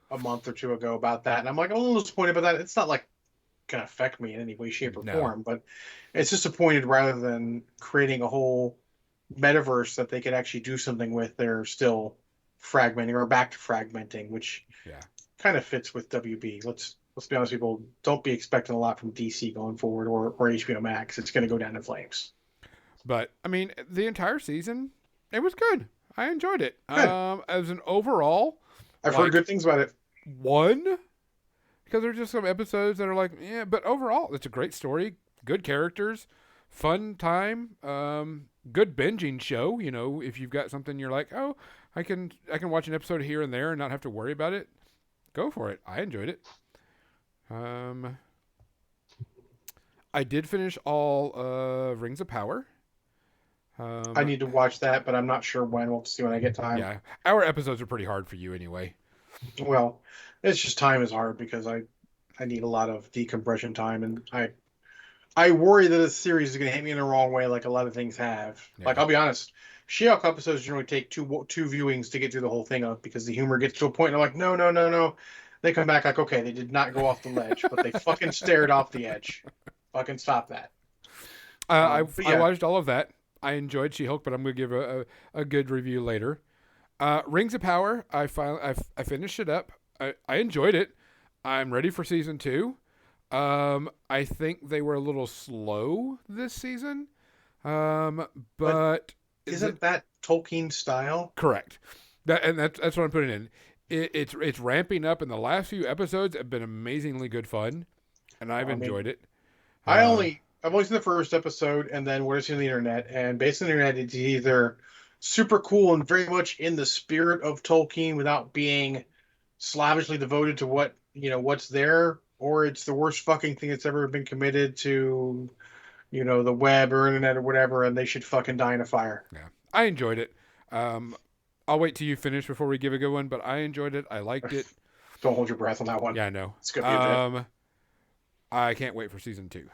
Speaker 2: a month or two ago about that, and I'm like, I'm a little disappointed about that. It's not like going to affect me in any way, shape, or form, but it's disappointed rather than creating a whole metaverse that they could actually do something with. They're still fragmenting or back to fragmenting, which kind of fits with WB. Let's be honest, people, don't be expecting a lot from DC going forward or HBO Max. It's going to go down in flames.
Speaker 1: But I mean, the entire season, it was good. I enjoyed it. As an overall,
Speaker 2: I've heard good things about it.
Speaker 1: Because there's just some episodes that are like, yeah, but overall, it's a great story, good characters, fun time, good binging show. You know, if you've got something you're like, oh, I can watch an episode here and there and not have to worry about it, go for it. I enjoyed it. I did finish all Rings of Power.
Speaker 2: I need to watch that, but I'm not sure when. We'll see when I get time.
Speaker 1: Yeah, our episodes are pretty hard for you anyway.
Speaker 2: Well, it's just time is hard because I need a lot of decompression time, and I worry that a series is going to hit me in the wrong way, like a lot of things have. Yeah. Like, I'll be honest, She-Hulk episodes generally take two viewings to get through the whole thing up because the humor gets to a point and I'm like, no. They come back like, okay, they did not go off the ledge, but they fucking stared off the edge. Fucking stop that.
Speaker 1: I watched all of that. I enjoyed She-Hulk, but I'm going to give a good review later. Rings of Power, I finished it up. I enjoyed it. I'm ready for season 2. I think they were a little slow this season. But
Speaker 2: isn't that Tolkien style?
Speaker 1: Correct. That's what I'm putting in. It's ramping up, and the last few episodes have been amazingly good fun, and I've enjoyed it.
Speaker 2: I've only seen the first episode, and then what I've seen on the internet, and based on the internet, it's either super cool and very much in the spirit of Tolkien without being slavishly devoted to what's there, or it's the worst fucking thing that's ever been committed to, the web or internet or whatever, and they should fucking die in a fire.
Speaker 1: Yeah, I enjoyed it. I'll wait till you finish before we give a good one, but I enjoyed it. I liked it.
Speaker 2: Don't hold your breath on that one.
Speaker 1: Yeah, I know.
Speaker 2: It's gonna be a bit.
Speaker 1: I can't wait for season 2.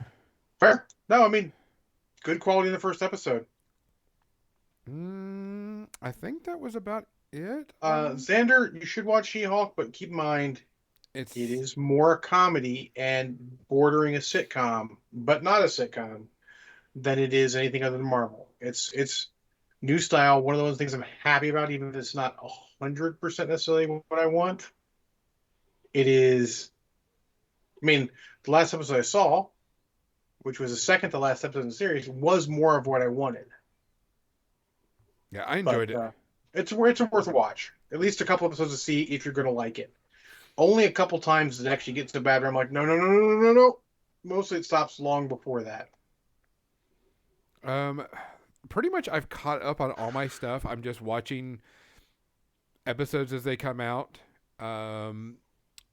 Speaker 2: Fair. No, I mean, good quality in the first episode.
Speaker 1: I think that was about it.
Speaker 2: Xander, you should watch She-Hulk, but keep in mind, it is more a comedy and bordering a sitcom, but not a sitcom, than it is anything other than Marvel. It's New style, one of those things I'm happy about, even if it's not 100% necessarily what I want. It is, I mean, the last episode I saw, which was the second to last episode in the series, was more of what I wanted.
Speaker 1: Yeah, I
Speaker 2: But
Speaker 1: enjoyed it.
Speaker 2: it's a worth a watch. At least a couple episodes to see if you're going to like it. Only a couple times it actually gets so bad where I'm like, no, no, no, no, no, no, no. Mostly it stops long before that.
Speaker 1: Pretty much I've caught up on all my stuff. I'm just watching episodes as they come out.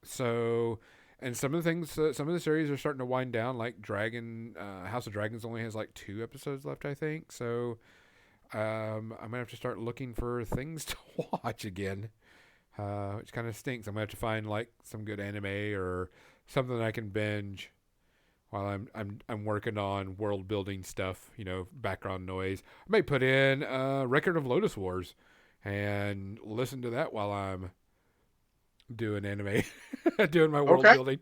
Speaker 1: So, and some of the things, some of the series are starting to wind down. Like House of Dragons only has like 2 episodes left, I think. So, I'm gonna have to start looking for things to watch again, which kind of stinks. I'm gonna have to find like some good anime or something that I can binge while I'm working on world building stuff. Background noise. I may put in Record of Lotus Wars and listen to that while I'm doing anime, doing my world building.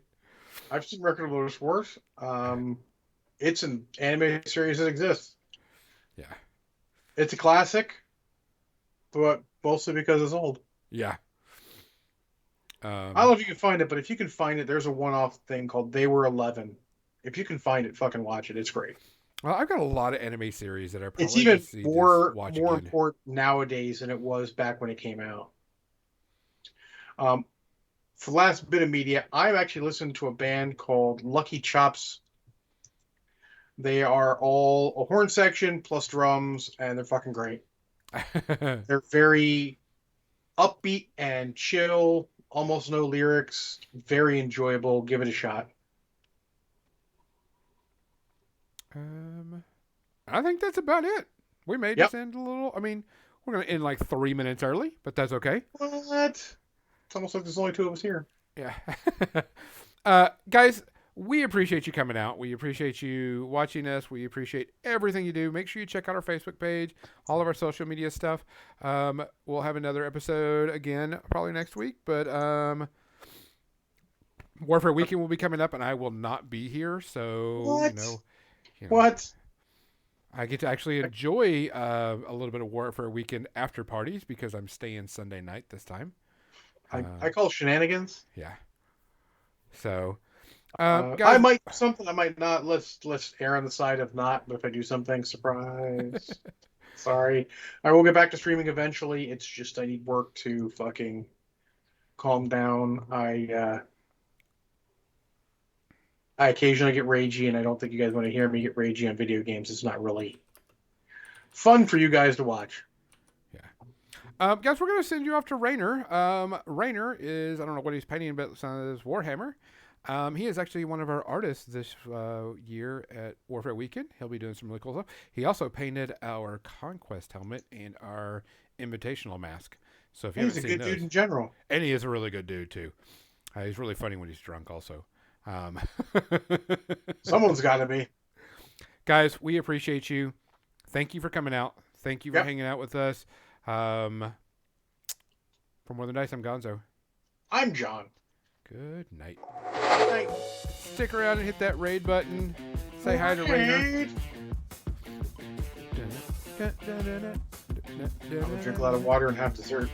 Speaker 2: I've seen Record of Lotus Wars. It's an anime series that exists.
Speaker 1: Yeah.
Speaker 2: It's a classic, but mostly because it's old.
Speaker 1: Yeah.
Speaker 2: I don't know if you can find it, but if you can find it, there's a one-off thing called They Were 11. If you can find it, fucking watch it. It's great.
Speaker 1: Well, I've got a lot of anime series that are probably
Speaker 2: It's even more
Speaker 1: again.
Speaker 2: important nowadays than it was back when it came out. For the last bit of media, I'm actually listening to a band called Lucky Chops. They are all a horn section plus drums, and they're fucking great. They're very upbeat and chill, almost no lyrics, very enjoyable. Give it a shot.
Speaker 1: I think that's about it. We may just end a little. I mean, we're going to end like 3 minutes early, but that's okay.
Speaker 2: What? It's almost like there's only 2 of us here.
Speaker 1: Yeah. Guys, we appreciate you coming out. We appreciate you watching us. We appreciate everything you do. Make sure you check out our Facebook page, all of our social media stuff. We'll have another episode again probably next week, but Warfare Weekend will be coming up, and I will not be here. So,
Speaker 2: what?
Speaker 1: What? I get to actually enjoy a little bit of Warfare Weekend after parties because I'm staying Sunday night this time.
Speaker 2: I call shenanigans.
Speaker 1: Yeah. So,
Speaker 2: guys, I might do something. I might not. Let's err on the side of not. But if I do something, surprise. Sorry. I will get back to streaming eventually. It's just I need work to fucking calm down. I occasionally get ragey, and I don't think you guys want to hear me get ragey on video games. It's not really fun for you guys to watch.
Speaker 1: Yeah. Guys, we're going to send you off to Rainer. Rainer is, I don't know what he's painting, but it's on his Warhammer. He is actually one of our artists this year at Warfare Weekend. He'll be doing some really cool stuff. He also painted our Conquest helmet and our Invitational mask. So if you
Speaker 2: he's a good dude in general.
Speaker 1: And he is a really good dude, too. He's really funny when he's drunk, also.
Speaker 2: Someone's got to be.
Speaker 1: Guys, we appreciate you. Thank you for coming out. Thank you for hanging out with us. For More Than Dice, I'm Gonzo.
Speaker 2: I'm John.
Speaker 1: Good night.
Speaker 2: Good night.
Speaker 1: Stick around and hit that raid button. Say hi to Rainer.
Speaker 2: I'm gonna drink a lot of water and have dessert.